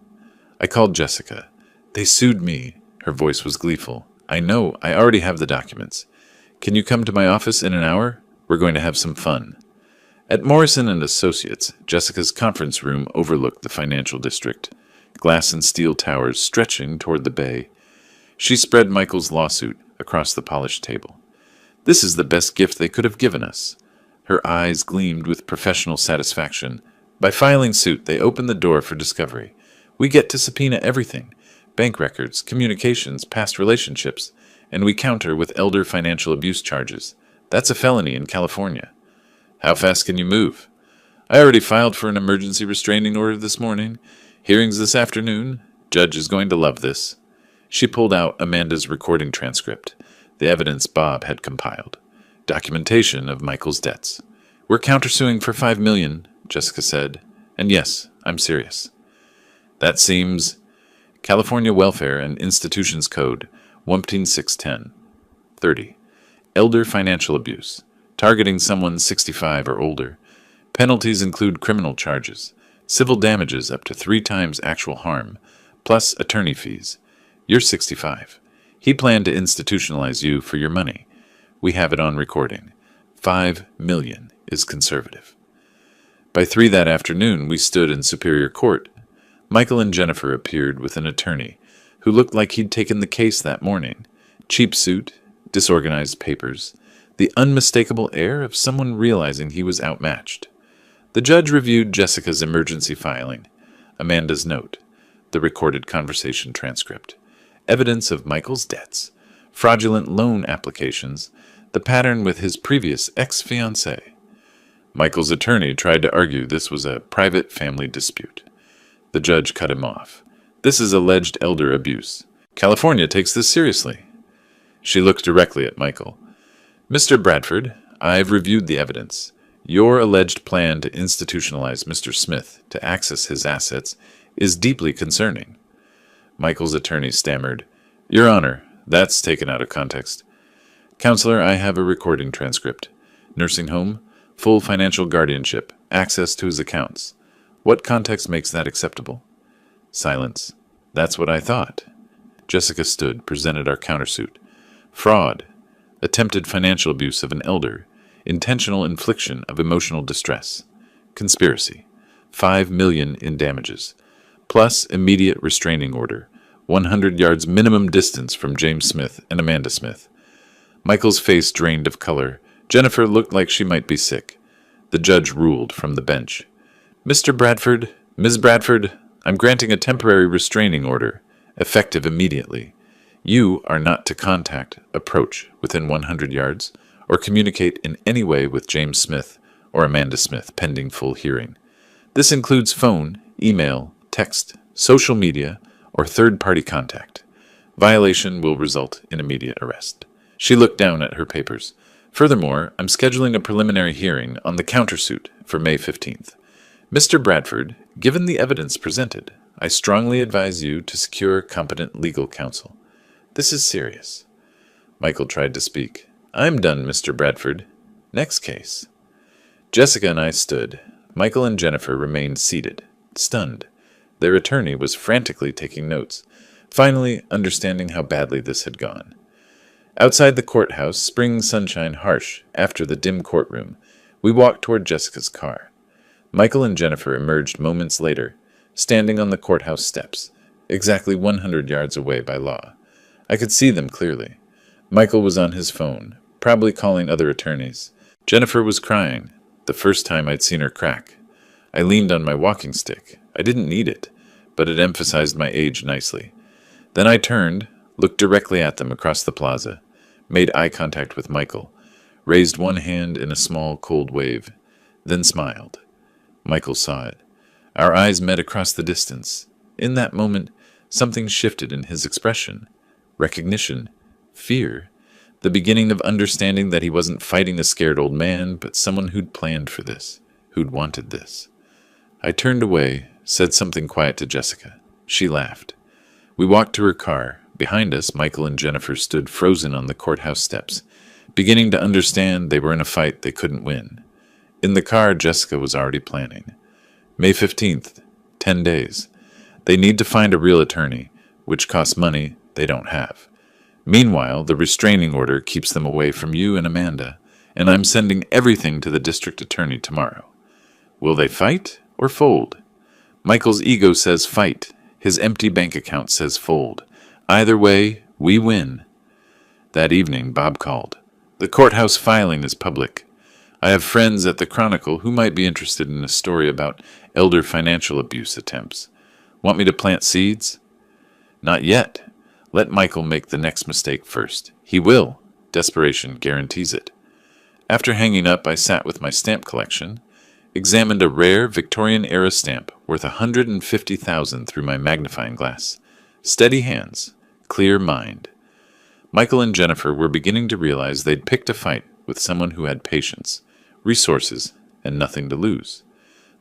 I called Jessica. They sued me. Her voice was gleeful. I know. I already have the documents. Can you come to my office in an hour? We're going to have some fun. At Morrison & Associates, Jessica's conference room overlooked the financial district, glass and steel towers stretching toward the bay. She spread Michael's lawsuit across the polished table. This is the best gift they could have given us. Her eyes gleamed with professional satisfaction. By filing suit, they opened the door for discovery. We get to subpoena everything. Bank records, communications, past relationships, and we counter with elder financial abuse charges. That's a felony in California. How fast can you move? I already filed for an emergency restraining order this morning. Hearings this afternoon. Judge is going to love this. She pulled out Amanda's recording transcript, the evidence Bob had compiled. Documentation of Michael's debts. We're countersuing for $5 million, Jessica said. And yes, I'm serious. That seems... California Welfare and Institutions Code, 15610. 30. Elder financial abuse. Targeting someone 65 or older. Penalties include criminal charges, civil damages up to 3 times actual harm, plus attorney fees. You're 65. He planned to institutionalize you for your money. We have it on recording. $5 million is conservative. By 3 that afternoon, we stood in Superior Court. Michael and Jennifer appeared with an attorney who looked like he'd taken the case that morning. Cheap suit, disorganized papers, the unmistakable air of someone realizing he was outmatched. The judge reviewed Jessica's emergency filing, Amanda's note, the recorded conversation transcript, evidence of Michael's debts, fraudulent loan applications, the pattern with his previous ex-fiancée. Michael's attorney tried to argue this was a private family dispute. The judge cut him off. This is alleged elder abuse. California takes this seriously. She looked directly at Michael. Mr. Bradford, I've reviewed the evidence. Your alleged plan to institutionalize Mr. Smith to access his assets is deeply concerning. Michael's attorney stammered, Your Honor, that's taken out of context. Counselor, I have a recording transcript. Nursing home, full financial guardianship, access to his accounts. What context makes that acceptable? Silence. That's what I thought. Jessica stood, presented our countersuit. Fraud. Attempted financial abuse of an elder. Intentional infliction of emotional distress. Conspiracy. $5 million in damages. Plus immediate restraining order. 100 yards minimum distance from James Smith and Amanda Smith. Michael's face drained of color. Jennifer looked like she might be sick. The judge ruled from the bench. Mr. Bradford, Ms. Bradford, I'm granting a temporary restraining order, effective immediately. You are not to contact, approach within 100 yards, or communicate in any way with James Smith or Amanda Smith pending full hearing. This includes phone, email, text, social media, or third-party contact. Violation will result in immediate arrest. She looked down at her papers. Furthermore, I'm scheduling a preliminary hearing on the countersuit for May 15th. Mr. Bradford, given the evidence presented, I strongly advise you to secure competent legal counsel. This is serious. Michael tried to speak. I'm done, Mr. Bradford. Next case. Jessica and I stood. Michael and Jennifer remained seated, stunned. Their attorney was frantically taking notes, finally understanding how badly this had gone. Outside the courthouse, spring sunshine harsh after the dim courtroom, we walked toward Jessica's car. Michael and Jennifer emerged moments later, standing on the courthouse steps, exactly 100 yards away by law. I could see them clearly. Michael was on his phone, probably calling other attorneys. Jennifer was crying, the first time I'd seen her crack. I leaned on my walking stick. I didn't need it, but it emphasized my age nicely. Then I turned, looked directly at them across the plaza, made eye contact with Michael, raised one hand in a small, cold wave, then smiled. Michael saw it. Our eyes met across the distance. In that moment, something shifted in his expression. Recognition. Fear. The beginning of understanding that he wasn't fighting a scared old man, but someone who'd planned for this, who'd wanted this. I turned away, said something quiet to Jessica. She laughed. We walked to her car. Behind us, Michael and Jennifer stood frozen on the courthouse steps, beginning to understand they were in a fight they couldn't win. In the car, Jessica was already planning. May 15th, 10 days. They need to find a real attorney, which costs money they don't have. Meanwhile, the restraining order keeps them away from you and Amanda, and I'm sending everything to the district attorney tomorrow. Will they fight or fold? Michael's ego says fight. His empty bank account says fold. Either way, we win. That evening, Bob called. The courthouse filing is public. I have friends at the Chronicle who might be interested in a story about elder financial abuse attempts. Want me to plant seeds? Not yet. Let Michael make the next mistake first. He will. Desperation guarantees it. After hanging up, I sat with my stamp collection, examined a rare Victorian-era stamp worth $150,000 through my magnifying glass. Steady hands, clear mind. Michael and Jennifer were beginning to realize they'd picked a fight with someone who had patience, resources, and nothing to lose.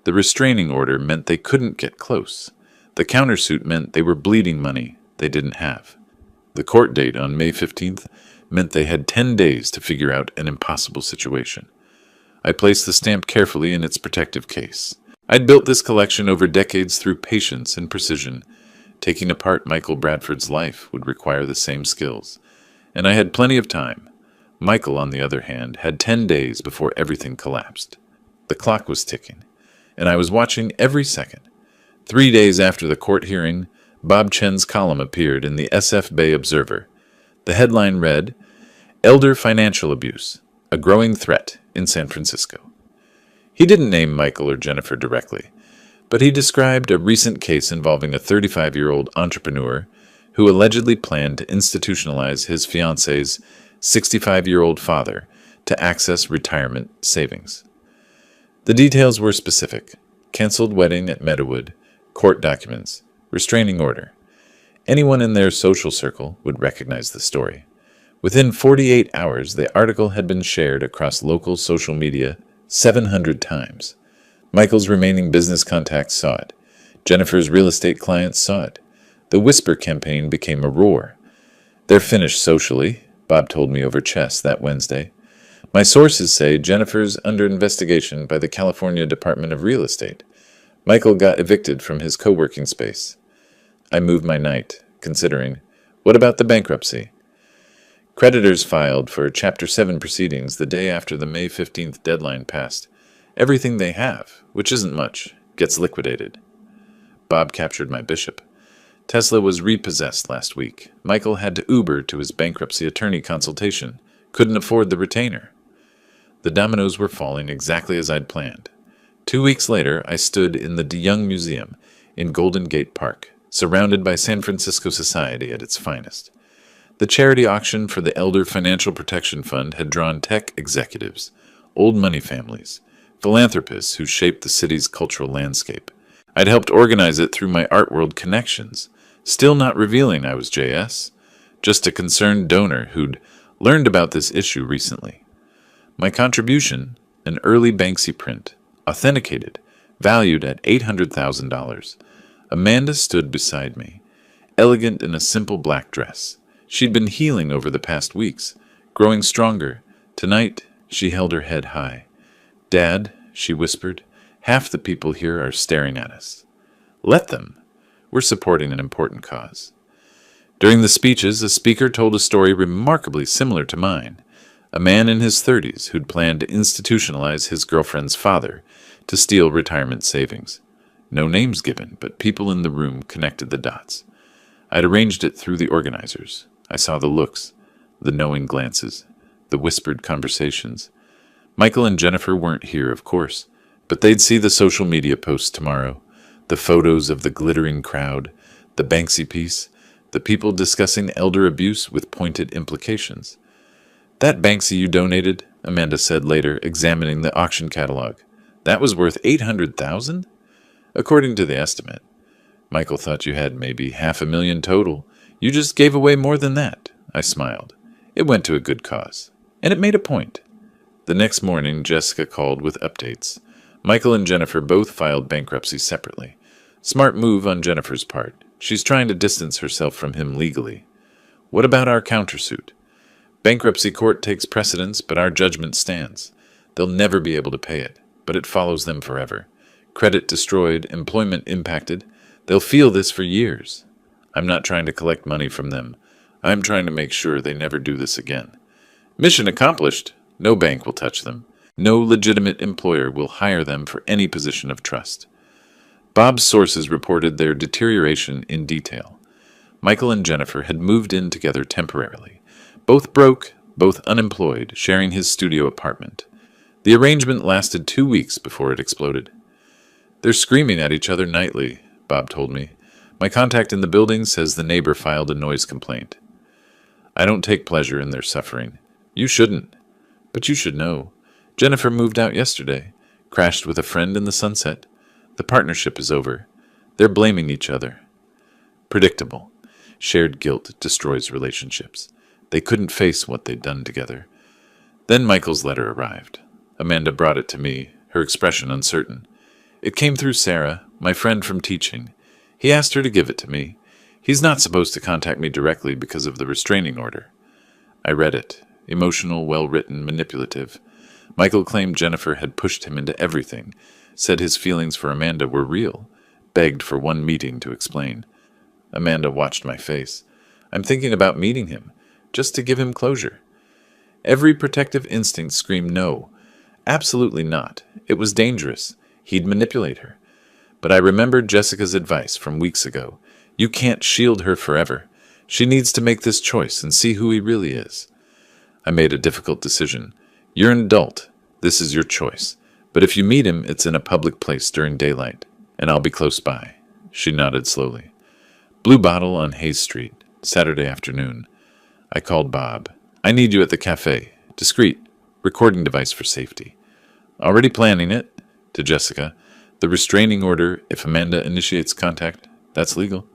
The restraining order meant they couldn't get close. The countersuit meant they were bleeding money they didn't have. The court date on May 15th meant they had 10 days to figure out an impossible situation. I placed the stamp carefully in its protective case. I'd built this collection over decades through patience and precision. Taking apart Michael Bradford's life would require the same skills, and I had plenty of time. Michael, on the other hand, had 10 days before everything collapsed. The clock was ticking, and I was watching every second. 3 days after the court hearing, Bob Chen's column appeared in the SF Bay Observer. The headline read, "Elder Financial Abuse, a Growing Threat in San Francisco." He didn't name Michael or Jennifer directly, but he described a recent case involving a 35-year-old entrepreneur who allegedly planned to institutionalize his fiancée's 65-year-old father to access retirement savings. The details were specific: canceled wedding at Meadowood, court documents, restraining order. Anyone in their social circle would recognize the story. Within 48 hours, the article had been shared across local social media 700 times. Michael's remaining business contacts saw it. Jennifer's real estate clients saw it. The Whisper campaign became a roar. "They're finished socially," Bob told me over chess that Wednesday. My sources say Jennifer's under investigation by the California Department of Real Estate. Michael got evicted from his co-working space. I moved my night, considering, what about the bankruptcy? Creditors filed for Chapter 7 proceedings the day after the May 15th deadline passed. Everything they have, which isn't much, gets liquidated. Bob captured my bishop. Tesla was repossessed last week. Michael had to Uber to his bankruptcy attorney consultation. Couldn't afford the retainer. The dominoes were falling exactly as I'd planned. 2 weeks later, I stood in the DeYoung Museum in Golden Gate Park, surrounded by San Francisco society at its finest. The charity auction for the Elder Financial Protection Fund had drawn tech executives, old money families, philanthropists who shaped the city's cultural landscape. I'd helped organize it through my art world connections, still not revealing I was JS, just a concerned donor who'd learned about this issue recently. My contribution, an early Banksy print, authenticated, valued at $800,000. Amanda stood beside me, elegant in a simple black dress. She'd been healing over the past weeks, growing stronger. Tonight, she held her head high. "Dad," she whispered, "half the people here are staring at us." Let them. We're supporting an important cause. During the speeches, a speaker told a story remarkably similar to mine. A man in his 30s who'd planned to institutionalize his girlfriend's father to steal retirement savings. No names given, but people in the room connected the dots. I'd arranged it through the organizers. I saw the looks, the knowing glances, the whispered conversations. Michael and Jennifer weren't here, of course, but they'd see the social media posts tomorrow, the photos of the glittering crowd, the Banksy piece, the people discussing elder abuse with pointed implications. "That Banksy you donated," Amanda said later, examining the auction catalog, "that was worth $800,000? According to the estimate. Michael thought you had maybe $500,000 total. You just gave away more than that." I smiled. It went to a good cause. And it made a point. The next morning, Jessica called with updates. Michael and Jennifer both filed bankruptcy separately. Smart move on Jennifer's part. She's trying to distance herself from him legally. What about our countersuit? Bankruptcy court takes precedence, but our judgment stands. They'll never be able to pay it, but it follows them forever. Credit destroyed, employment impacted. They'll feel this for years. I'm not trying to collect money from them. I'm trying to make sure they never do this again. Mission accomplished. No bank will touch them. No legitimate employer will hire them for any position of trust. Bob's sources reported their deterioration in detail. Michael and Jennifer had moved in together temporarily. Both broke, both unemployed, sharing his studio apartment. The arrangement lasted 2 weeks before it exploded. "They're screaming at each other nightly," Bob told me. "My contact in the building says the neighbor filed a noise complaint." I don't take pleasure in their suffering. You shouldn't. But you should know. Jennifer moved out yesterday, crashed with a friend in the sunset. The partnership is over. They're blaming each other. Predictable. Shared guilt destroys relationships. They couldn't face what they'd done together. Then Michael's letter arrived. Amanda brought it to me, her expression uncertain. It came through Sarah, my friend from teaching. He asked her to give it to me. He's not supposed to contact me directly because of the restraining order. I read it. Emotional, well-written, manipulative. Michael claimed Jennifer had pushed him into everything, said his feelings for Amanda were real, begged for one meeting to explain. Amanda watched my face. I'm thinking about meeting him, just to give him closure. Every protective instinct screamed no. Absolutely not. It was dangerous. He'd manipulate her. But I remembered Jessica's advice from weeks ago. You can't shield her forever. She needs to make this choice and see who he really is. I made a difficult decision. You're an adult. This is your choice. But if you meet him, it's in a public place during daylight, and I'll be close by. She nodded slowly. Blue Bottle on Hayes Street, Saturday afternoon. I called Bob. I need you at the cafe. Discreet. Recording device for safety. Already planning it. To Jessica. The restraining order, if Amanda initiates contact, that's legal.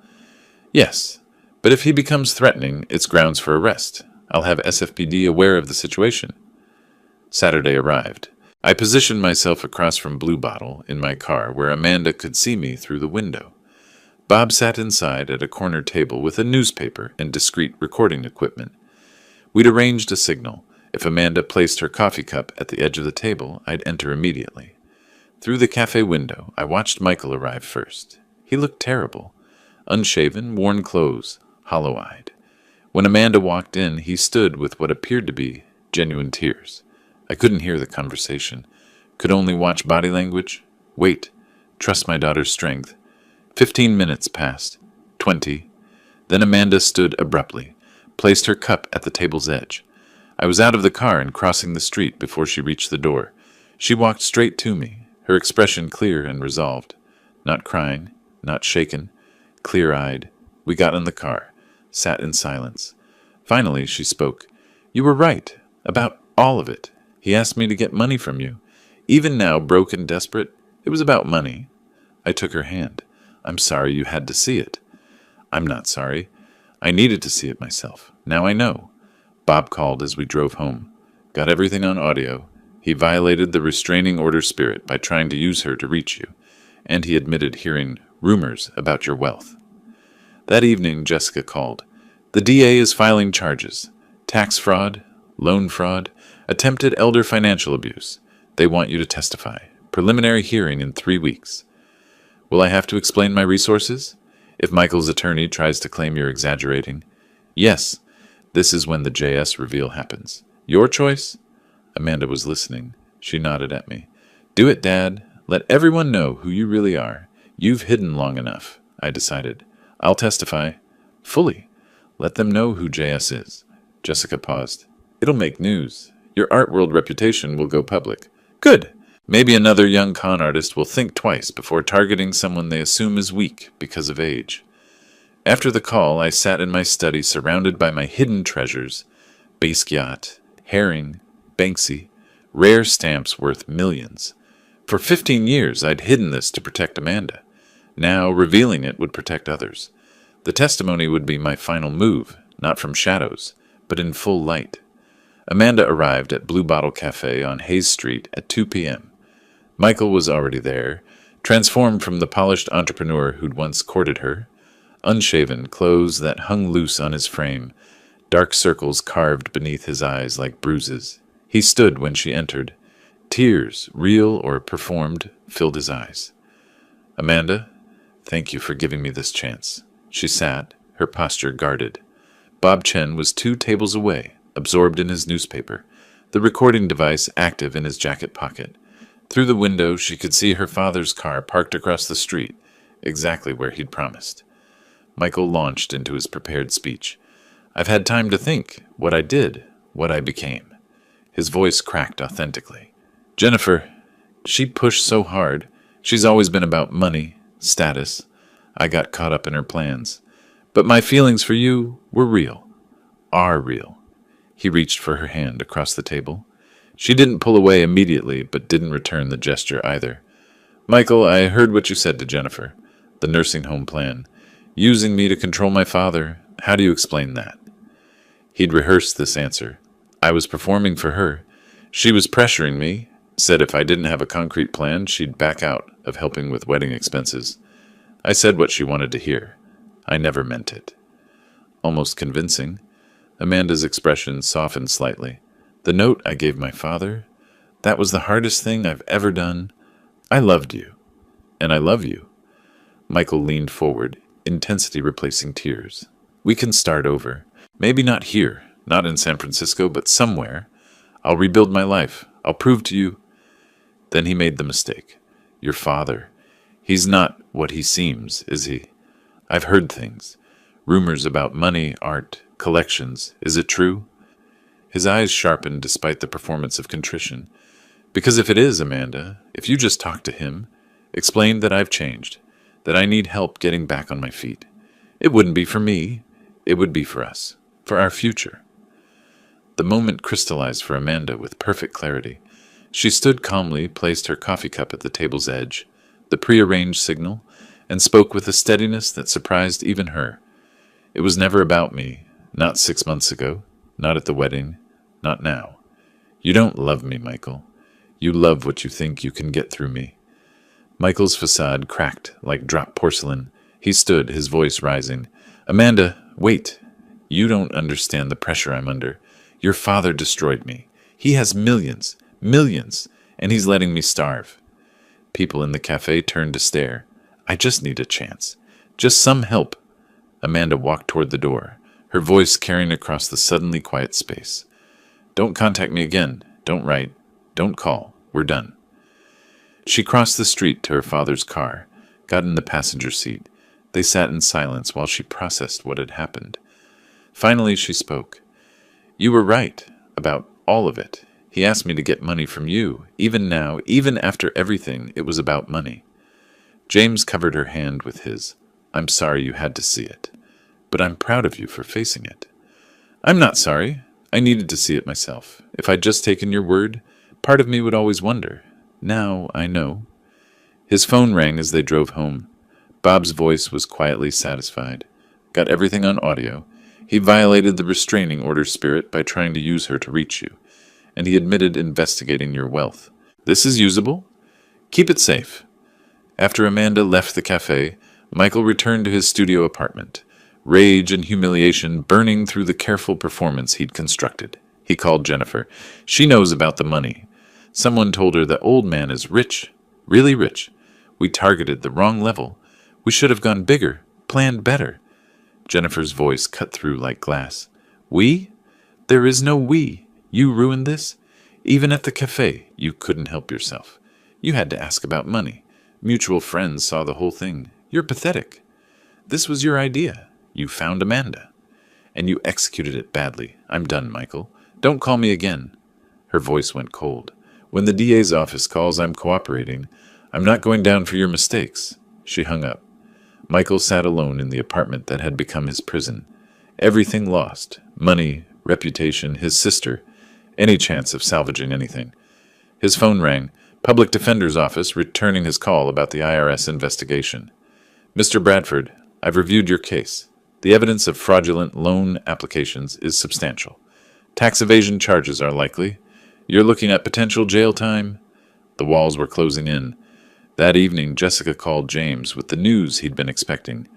Yes, but if he becomes threatening, it's grounds for arrest. I'll have SFPD aware of the situation. Saturday arrived. I positioned myself across from Blue Bottle in my car where Amanda could see me through the window. Bob sat inside at a corner table with a newspaper and discreet recording equipment. We'd arranged a signal, If Amanda placed her coffee cup at the edge of the table, I'd enter immediately. Through the cafe window, I watched Michael arrive first. He looked terrible. Unshaven, worn clothes, hollow-eyed. When Amanda walked in, he stood with what appeared to be genuine tears. I couldn't hear the conversation. Could only watch body language. Wait. Trust my daughter's strength. 15 minutes passed. 20. Then Amanda stood abruptly, placed her cup at the table's edge. I was out of the car and crossing the street before she reached the door. She walked straight to me, her expression clear and resolved. Not crying, not shaken, clear-eyed. We got in the car, sat in silence. Finally, she spoke. You were right, about all of it. He asked me to get money from you. Even now, broke and desperate, it was about money. I took her hand. I'm sorry you had to see it. I'm not sorry. I needed to see it myself. Now I know. Bob called as we drove home. Got everything on audio. He violated the restraining order spirit by trying to use her to reach you, and he admitted hearing rumors about your wealth. That evening, Jessica called. The DA is filing charges. Tax fraud, loan fraud, attempted elder financial abuse. They want you to testify. Preliminary hearing in 3 weeks. Will I have to explain my resources? If Michael's attorney tries to claim you're exaggerating? Yes. This is when the JS reveal happens. Your choice? Amanda was listening. She nodded at me. Do it, Dad. Let everyone know who you really are. You've hidden long enough, I decided. I'll testify. Fully. Let them know who JS is. Jessica paused. It'll make news. Your art world reputation will go public. Good. Maybe another young con artist will think twice before targeting someone they assume is weak because of age. After the call, I sat in my study surrounded by my hidden treasures. Basquiat, Herring, Banksy, rare stamps worth millions. For 15 years, I'd hidden this to protect Amanda. Now, revealing it would protect others. The testimony would be my final move, not from shadows, but in full light. Amanda arrived at Blue Bottle Cafe on Hayes Street at 2 p.m. Michael was already there, transformed from the polished entrepreneur who'd once courted her. Unshaven, clothes that hung loose on his frame, dark circles carved beneath his eyes like bruises. He stood when she entered. Tears, real or performed, filled his eyes. Amanda, thank you for giving me this chance. She sat, her posture guarded. Bob Chen was 2 tables away, absorbed in his newspaper, the recording device active in his jacket pocket. Through the window, she could see her father's car parked across the street, exactly where he'd promised. Michael launched into his prepared speech. I've had time to think, what I did, what I became. His voice cracked authentically. Jennifer, she pushed so hard. She's always been about money, status. I got caught up in her plans. But my feelings for you were real. Are real. He reached for her hand across the table. She didn't pull away immediately, but didn't return the gesture either. Michael, I heard what you said to Jennifer. The nursing home plan. Using me to control my father. How do you explain that? He'd rehearsed this answer. I was performing for her. She was pressuring me, said if I didn't have a concrete plan, she'd back out of helping with wedding expenses. I said what she wanted to hear. I never meant it. Almost convincing. Amanda's expression softened slightly. The note I gave my father, that was the hardest thing I've ever done. I loved you. And I love you. Michael leaned forward, intensity replacing tears. We can start over. Maybe not here, not in San Francisco, but somewhere. I'll rebuild my life. I'll prove to you. Then he made the mistake. Your father. He's not what he seems, is he? I've heard things. Rumors about money, art, collections. Is it true? His eyes sharpened despite the performance of contrition. Because if it is, Amanda, if you just talk to him, explain that I've changed, that I need help getting back on my feet. It wouldn't be for me. It would be for us, for our future. The moment crystallized for Amanda with perfect clarity. She stood calmly, placed her coffee cup at the table's edge, the prearranged signal, and spoke with a steadiness that surprised even her. It was never about me, not 6 months ago, not at the wedding, not now. You don't love me, Michael. You love what you think you can get through me. Michael's facade cracked like dropped porcelain. He stood, his voice rising. Amanda, wait. You don't understand the pressure I'm under. Your father destroyed me. He has millions, millions, and he's letting me starve. People in the cafe turned to stare. I just need a chance. Just some help. Amanda walked toward the door, her voice carrying across the suddenly quiet space. Don't contact me again. Don't write. Don't call. We're done. She crossed the street to her father's car, got in the passenger seat. They sat in silence while she processed what had happened. Finally, she spoke. You were right about all of it. He asked me to get money from you. Even now, even after everything, it was about money. James covered her hand with his. I'm sorry you had to see it, but I'm proud of you for facing it. I'm not sorry. I needed to see it myself. If I'd just taken your word, part of me would always wonder. Now I know. His phone rang as they drove home. Bob's voice was quietly satisfied. Got everything on audio. He violated the restraining order spirit by trying to use her to reach you, and he admitted investigating your wealth. This is usable. Keep it safe. After Amanda left the cafe, Michael returned to his studio apartment, rage and humiliation burning through the careful performance he'd constructed. He called Jennifer. She knows about the money. Someone told her that old man is rich, really rich. We targeted the wrong level. We should have gone bigger, planned better. Jennifer's voice cut through like glass. We? There is no we. You ruined this? Even at the cafe, you couldn't help yourself. You had to ask about money. Mutual friends saw the whole thing. You're pathetic. This was your idea. You found Amanda. And you executed it badly. I'm done, Michael. Don't call me again. Her voice went cold. When the DA's office calls, I'm cooperating. I'm not going down for your mistakes. She hung up. Michael sat alone in the apartment that had become his prison. Everything lost. Money, reputation, his sister. Any chance of salvaging anything. His phone rang. Public Defender's Office returning his call about the IRS investigation. Mr. Bradford, I've reviewed your case. The evidence of fraudulent loan applications is substantial. Tax evasion charges are likely. You're looking at potential jail time. The walls were closing in. That evening, Jessica called James with the news he'd been expecting.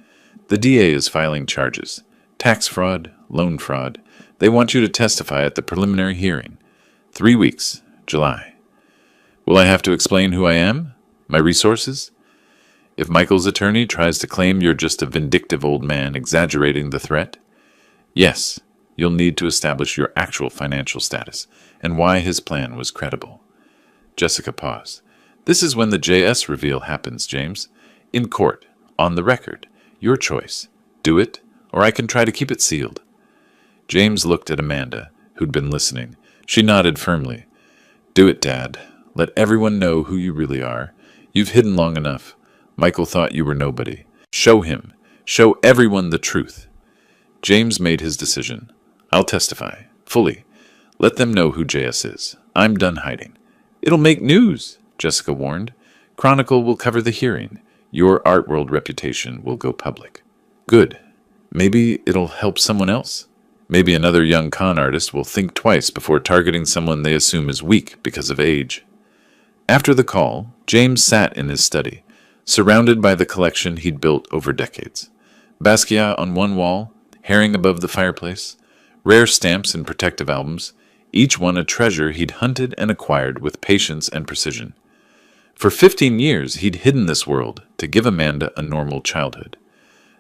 The DA is filing charges. Tax fraud, loan fraud. They want you to testify at the preliminary hearing. 3 weeks, July. Will I have to explain who I am? My resources? If Michael's attorney tries to claim you're just a vindictive old man exaggerating the threat? Yes, you'll need to establish your actual financial status and why his plan was credible. Jessica paused. This is when the JS reveal happens, James. In court, on the record. Your choice. Do it, or I can try to keep it sealed. James looked at Amanda, who'd been listening. She nodded firmly. Do it, Dad. Let everyone know who you really are. You've hidden long enough. Michael thought you were nobody. Show him. Show everyone the truth. James made his decision. I'll testify. Fully. Let them know who JS is. I'm done hiding. It'll make news, Jessica warned. Chronicle will cover the hearing. Your art world reputation will go public. Good. Maybe it'll help someone else. Maybe another young con artist will think twice before targeting someone they assume is weak because of age. After the call, James sat in his study, surrounded by the collection he'd built over decades. Basquiat on one wall, Herring above the fireplace, rare stamps and protective albums, each one a treasure he'd hunted and acquired with patience and precision. For 15 years, he'd hidden this world to give Amanda a normal childhood.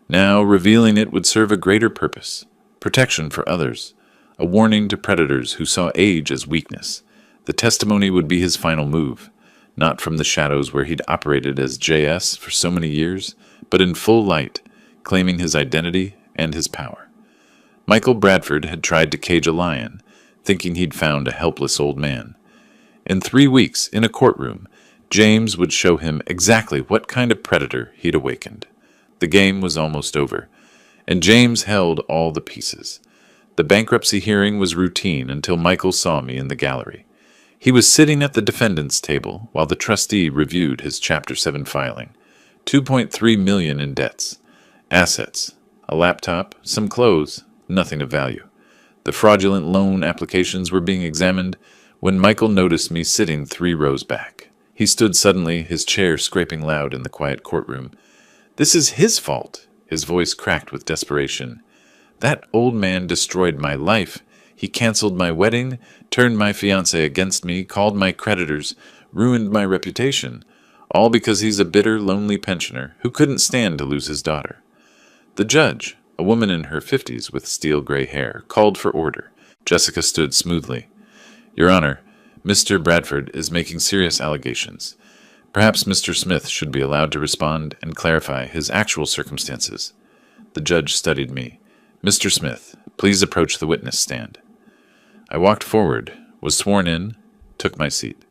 Now, revealing it would serve a greater purpose, protection for others, a warning to predators who saw age as weakness. The testimony would be his final move, not from the shadows where he'd operated as JS for so many years, but in full light, claiming his identity and his power. Michael Bradford had tried to cage a lion, thinking he'd found a helpless old man. In 3 weeks, in a courtroom, James would show him exactly what kind of predator he'd awakened. The game was almost over, and James held all the pieces. The bankruptcy hearing was routine until Michael saw me in the gallery. He was sitting at the defendant's table while the trustee reviewed his Chapter 7 filing. $2.3 million in debts. Assets. A laptop, some clothes, nothing of value. The fraudulent loan applications were being examined when Michael noticed me sitting 3 rows back. He stood suddenly, his chair scraping loud in the quiet courtroom. This is his fault. His voice cracked with desperation. That old man destroyed my life. He canceled my wedding, turned my fiancée against me, called my creditors, ruined my reputation, all because he's a bitter, lonely pensioner who couldn't stand to lose his daughter. The judge, a woman in her 50s with steel-gray hair, called for order. Jessica stood smoothly. Your Honor, Mr. Bradford is making serious allegations. Perhaps Mr. Smith should be allowed to respond and clarify his actual circumstances. The judge studied me. Mr. Smith, please approach the witness stand. I walked forward, was sworn in, took my seat.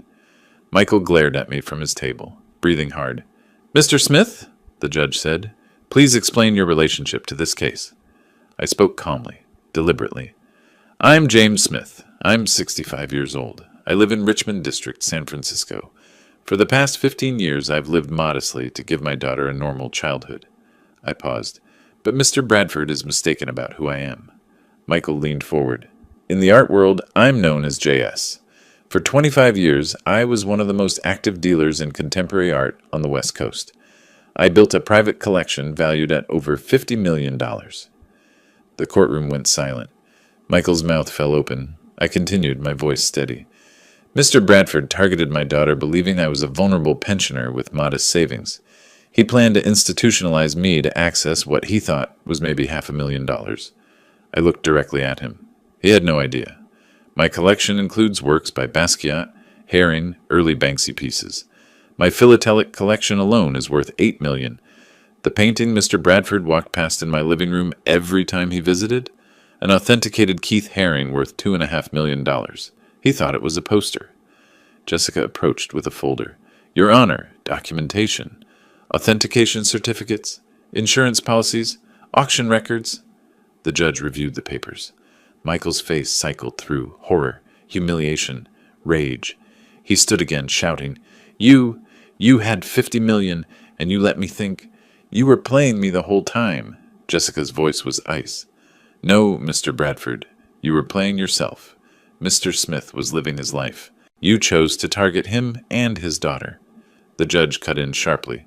Michael glared at me from his table, breathing hard. Mr. Smith, the judge said, please explain your relationship to this case. I spoke calmly, deliberately. I'm James Smith. I'm 65 years old. I live in Richmond District, San Francisco. For the past 15 years, I've lived modestly to give my daughter a normal childhood. I paused. But Mr. Bradford is mistaken about who I am. Michael leaned forward. In the art world, I'm known as JS. For 25 years, I was one of the most active dealers in contemporary art on the West Coast. I built a private collection valued at over $50 million. The courtroom went silent. Michael's mouth fell open. I continued, my voice steady. Mr. Bradford targeted my daughter believing I was a vulnerable pensioner with modest savings. He planned to institutionalize me to access what he thought was maybe $500,000. I looked directly at him. He had no idea. My collection includes works by Basquiat, Haring, early Banksy pieces. My philatelic collection alone is worth $8 million. The painting Mr. Bradford walked past in my living room every time he visited? An authenticated Keith Haring worth $2.5 million. He thought it was a poster. Jessica approached with a folder. Your Honor, documentation. Authentication certificates, insurance policies, auction records. The judge reviewed the papers. Michael's face cycled through horror, humiliation, rage. He stood again, shouting, You had $50 million, and you let me think. You were playing me the whole time. Jessica's voice was ice. No, Mr. Bradford, you were playing yourself. Mr. Smith was living his life. You chose to target him and his daughter. The judge cut in sharply.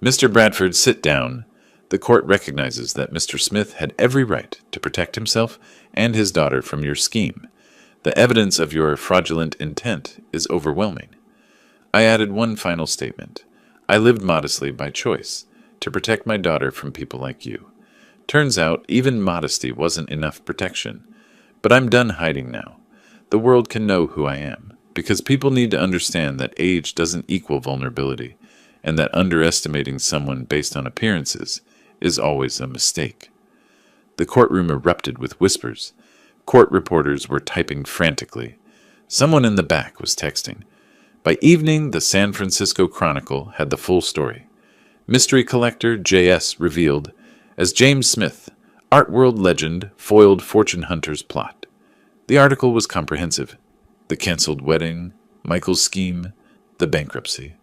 Mr. Bradford, sit down. The court recognizes that Mr. Smith had every right to protect himself and his daughter from your scheme. The evidence of your fraudulent intent is overwhelming. I added one final statement. I lived modestly by choice, to protect my daughter from people like you. Turns out, even modesty wasn't enough protection. But I'm done hiding now. The world can know who I am, because people need to understand that age doesn't equal vulnerability, and that underestimating someone based on appearances is always a mistake. The courtroom erupted with whispers. Court reporters were typing frantically. Someone in the back was texting. By evening, the San Francisco Chronicle had the full story. Mystery collector J.S. revealed as James Smith, art world legend, foiled fortune hunter's plot. The article was comprehensive. The canceled wedding, Michael's scheme, the bankruptcy.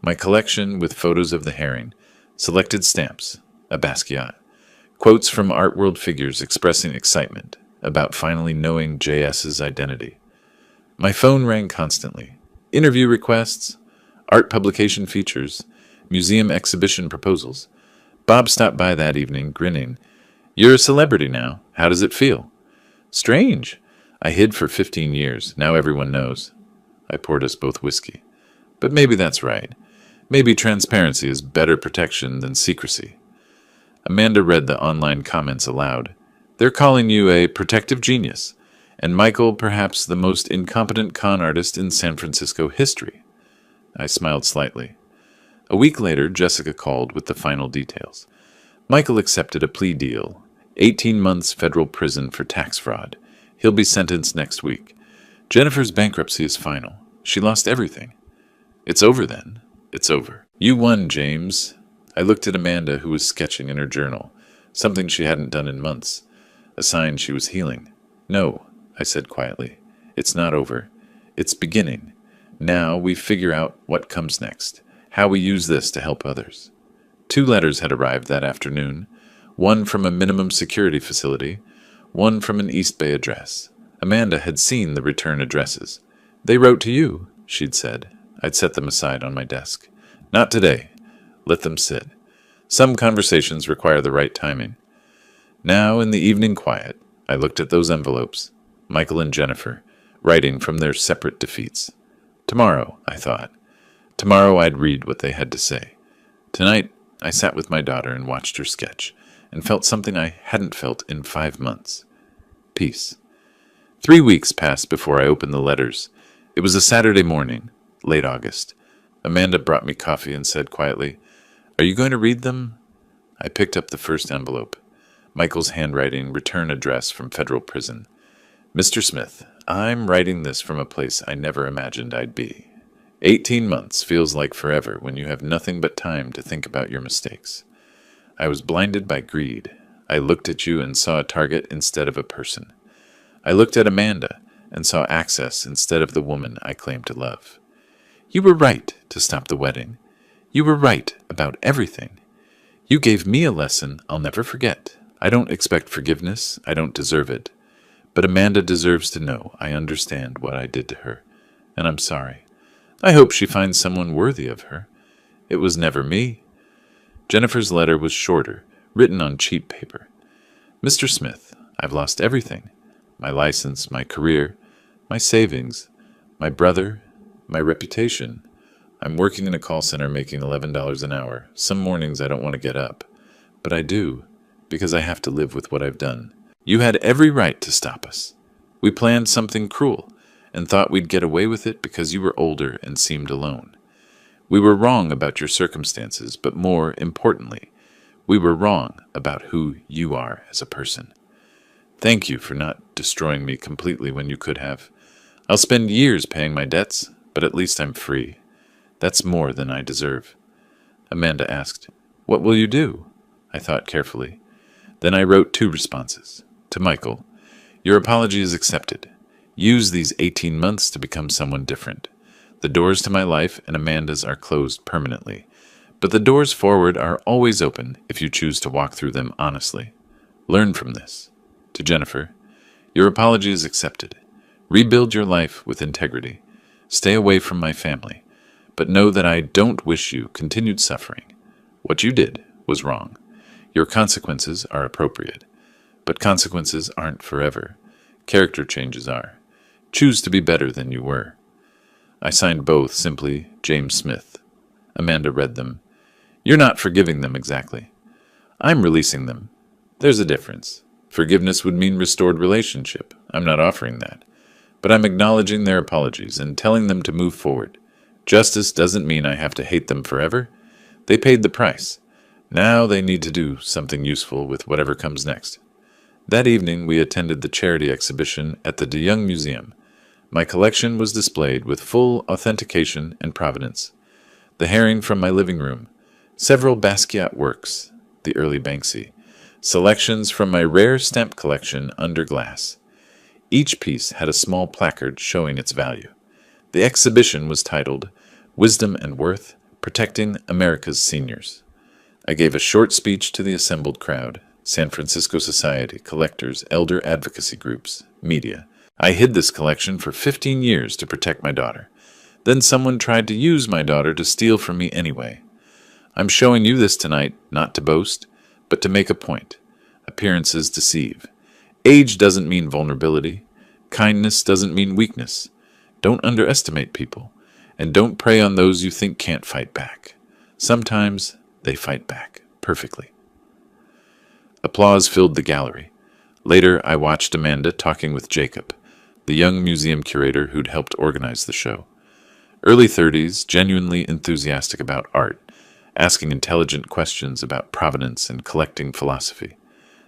My collection with photos of the Haring, selected stamps, a Basquiat, quotes from art world figures expressing excitement about finally knowing J.S.'s identity. My phone rang constantly. Interview requests, art publication features, museum exhibition proposals. Bob stopped by that evening, grinning. You're a celebrity now. How does it feel? Strange. I hid for 15 years. Now everyone knows. I poured us both whiskey. But maybe that's right. Maybe transparency is better protection than secrecy. Amanda read the online comments aloud. They're calling you a protective genius, and Michael perhaps the most incompetent con artist in San Francisco history. I smiled slightly. A week later, Jessica called with the final details. Michael accepted a plea deal, 18 months federal prison for tax fraud. He'll be sentenced next week. Jennifer's bankruptcy is final. She lost everything. It's over then. It's over. You won, James. I looked at Amanda, who was sketching in her journal, something she hadn't done in months, a sign she was healing. No, I said quietly. It's not over. It's beginning. Now we figure out what comes next, how we use this to help others. 2 letters had arrived that afternoon, one from a minimum security facility, one from an East Bay address. Amanda had seen the return addresses. They wrote to you, she'd said. I'd set them aside on my desk. Not today. Let them sit. Some conversations require the right timing. Now, in the evening quiet, I looked at those envelopes. Michael and Jennifer, writing from their separate defeats. Tomorrow, I thought. Tomorrow I'd read what they had to say. Tonight, I sat with my daughter and watched her sketch, and felt something I hadn't felt in 5 months. Peace. 3 weeks passed before I opened the letters. It was a Saturday morning, late August. Amanda brought me coffee and said quietly, "Are you going to read them?" I picked up the first envelope. Michael's handwriting, return address from federal prison. "Mr. Smith, I'm writing this from a place I never imagined I'd be. 18 months feels like forever when you have nothing but time to think about your mistakes. I was blinded by greed. I looked at you and saw a target instead of a person. I looked at Amanda and saw access instead of the woman I claimed to love. You were right to stop the wedding. You were right about everything. You gave me a lesson I'll never forget. I don't expect forgiveness. I don't deserve it. But Amanda deserves to know I understand what I did to her, and I'm sorry. I hope she finds someone worthy of her. It was never me." Jennifer's letter was shorter, written on cheap paper. "Mr. Smith, I've lost everything. My license, my career, my savings, my brother, my reputation. I'm working in a call center making $11 an hour. Some mornings I don't want to get up. But I do, because I have to live with what I've done. You had every right to stop us. We planned something cruel and thought we'd get away with it because you were older and seemed alone. We were wrong about your circumstances, but more importantly, we were wrong about who you are as a person. Thank you for not destroying me completely when you could have. I'll spend years paying my debts, but at least I'm free. That's more than I deserve." Amanda asked, "What will you do?" I thought carefully. Then I wrote 2 responses. To Michael, "Your apology is accepted. Use these 18 months to become someone different. The doors to my life and Amanda's are closed permanently, but the doors forward are always open if you choose to walk through them honestly. Learn from this." To Jennifer, "Your apology is accepted. Rebuild your life with integrity. Stay away from my family, but know that I don't wish you continued suffering. What you did was wrong. Your consequences are appropriate, but consequences aren't forever. Character changes are. Choose to be better than you were." I signed both simply James Smith. Amanda read them. "You're not forgiving them exactly. I'm releasing them. There's a difference. Forgiveness would mean restored relationship. I'm not offering that. But I'm acknowledging their apologies and telling them to move forward. Justice doesn't mean I have to hate them forever. They paid the price. Now they need to do something useful with whatever comes next." That evening we attended the charity exhibition at the De Young Museum. My collection was displayed with full authentication and provenance. The herring from my living room, several Basquiat works, the early Banksy, selections from my rare stamp collection under glass. Each piece had a small placard showing its value. The exhibition was titled "Wisdom and Worth, Protecting America's Seniors." I gave a short speech to the assembled crowd, San Francisco Society, collectors, elder advocacy groups, media. I hid this collection for 15 years to protect my daughter. Then someone tried to use my daughter to steal from me anyway. I'm showing you this tonight, not to boast, but to make a point. Appearances deceive. Age doesn't mean vulnerability. Kindness doesn't mean weakness. Don't underestimate people, and don't prey on those you think can't fight back. Sometimes they fight back perfectly. Applause filled the gallery. Later, I watched Amanda talking with Jacob, the young museum curator who'd helped organize the show. Early 30s, genuinely enthusiastic about art, asking intelligent questions about provenance and collecting philosophy.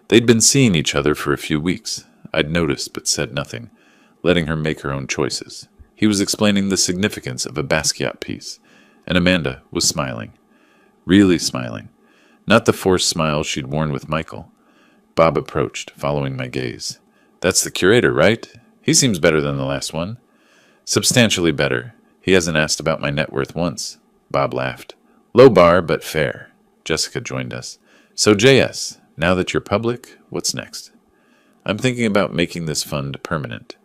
They'd been seeing each other for a few weeks. I'd noticed but said nothing, letting her make her own choices. He was explaining the significance of a Basquiat piece, and Amanda was smiling. Really smiling. Not the forced smile she'd worn with Michael. Bob approached, following my gaze. "That's the curator, right? He seems better than the last one." "Substantially better. He hasn't asked about my net worth once." Bob laughed. "Low bar, but fair." Jessica joined us. "So JS, now that you're public, what's next?" "I'm thinking about making this fund permanent.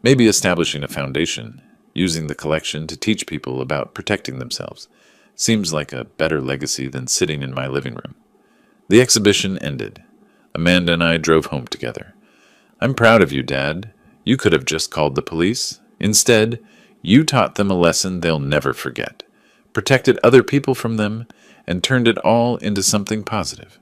Maybe establishing a foundation, using the collection to teach people about protecting themselves. Seems like a better legacy than sitting in my living room." The exhibition ended. Amanda and I drove home together. "I'm proud of you, Dad. You could have just called the police. Instead, you taught them a lesson they'll never forget, protected other people from them, and turned it all into something positive.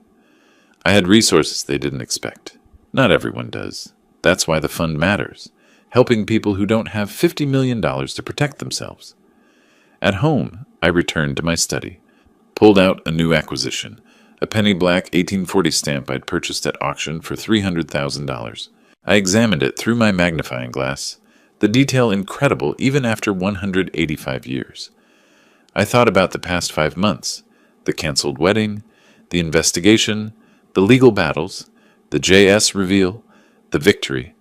I had resources they didn't expect. Not everyone does. That's why the fund matters, helping people who don't have $50 million to protect themselves. At home, I returned to my study, pulled out a new acquisition, a penny black 1840 stamp I'd purchased at auction for $300,000. I examined it through my magnifying glass, the detail incredible even after 185 years. I thought about the past 5 months, the canceled wedding, the investigation, the legal battles, the JS reveal, the victory.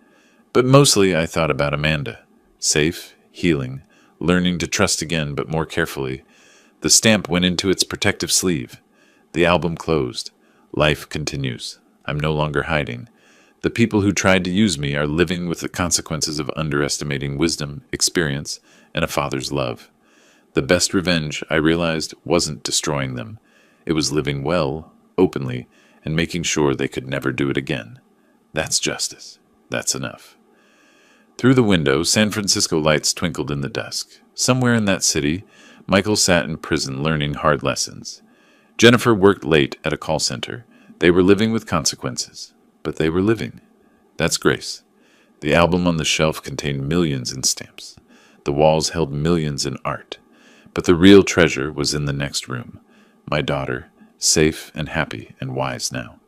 But mostly I thought about Amanda, safe, healing, learning to trust again but more carefully. The stamp went into its protective sleeve. The album closed. Life continues. I'm no longer hiding. The people who tried to use me are living with the consequences of underestimating wisdom, experience, and a father's love. The best revenge, I realized, wasn't destroying them. It was living well, openly, and making sure they could never do it again. That's justice. That's enough. Through the window, San Francisco lights twinkled in the dusk. Somewhere in that city, Michael sat in prison learning hard lessons. Jennifer worked late at a call center. They were living with consequences, but they were living. That's grace. The album on the shelf contained millions in stamps. The walls held millions in art. But the real treasure was in the next room. My daughter, safe and happy and wise now.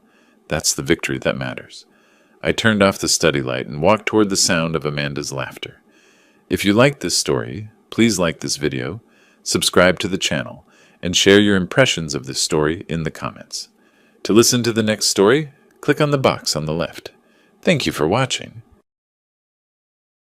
That's the victory that matters. I turned off the study light and walked toward the sound of Amanda's laughter. If you liked this story, please like this video, subscribe to the channel, and share your impressions of this story in the comments. To listen to the next story, click on the box on the left. Thank you for watching.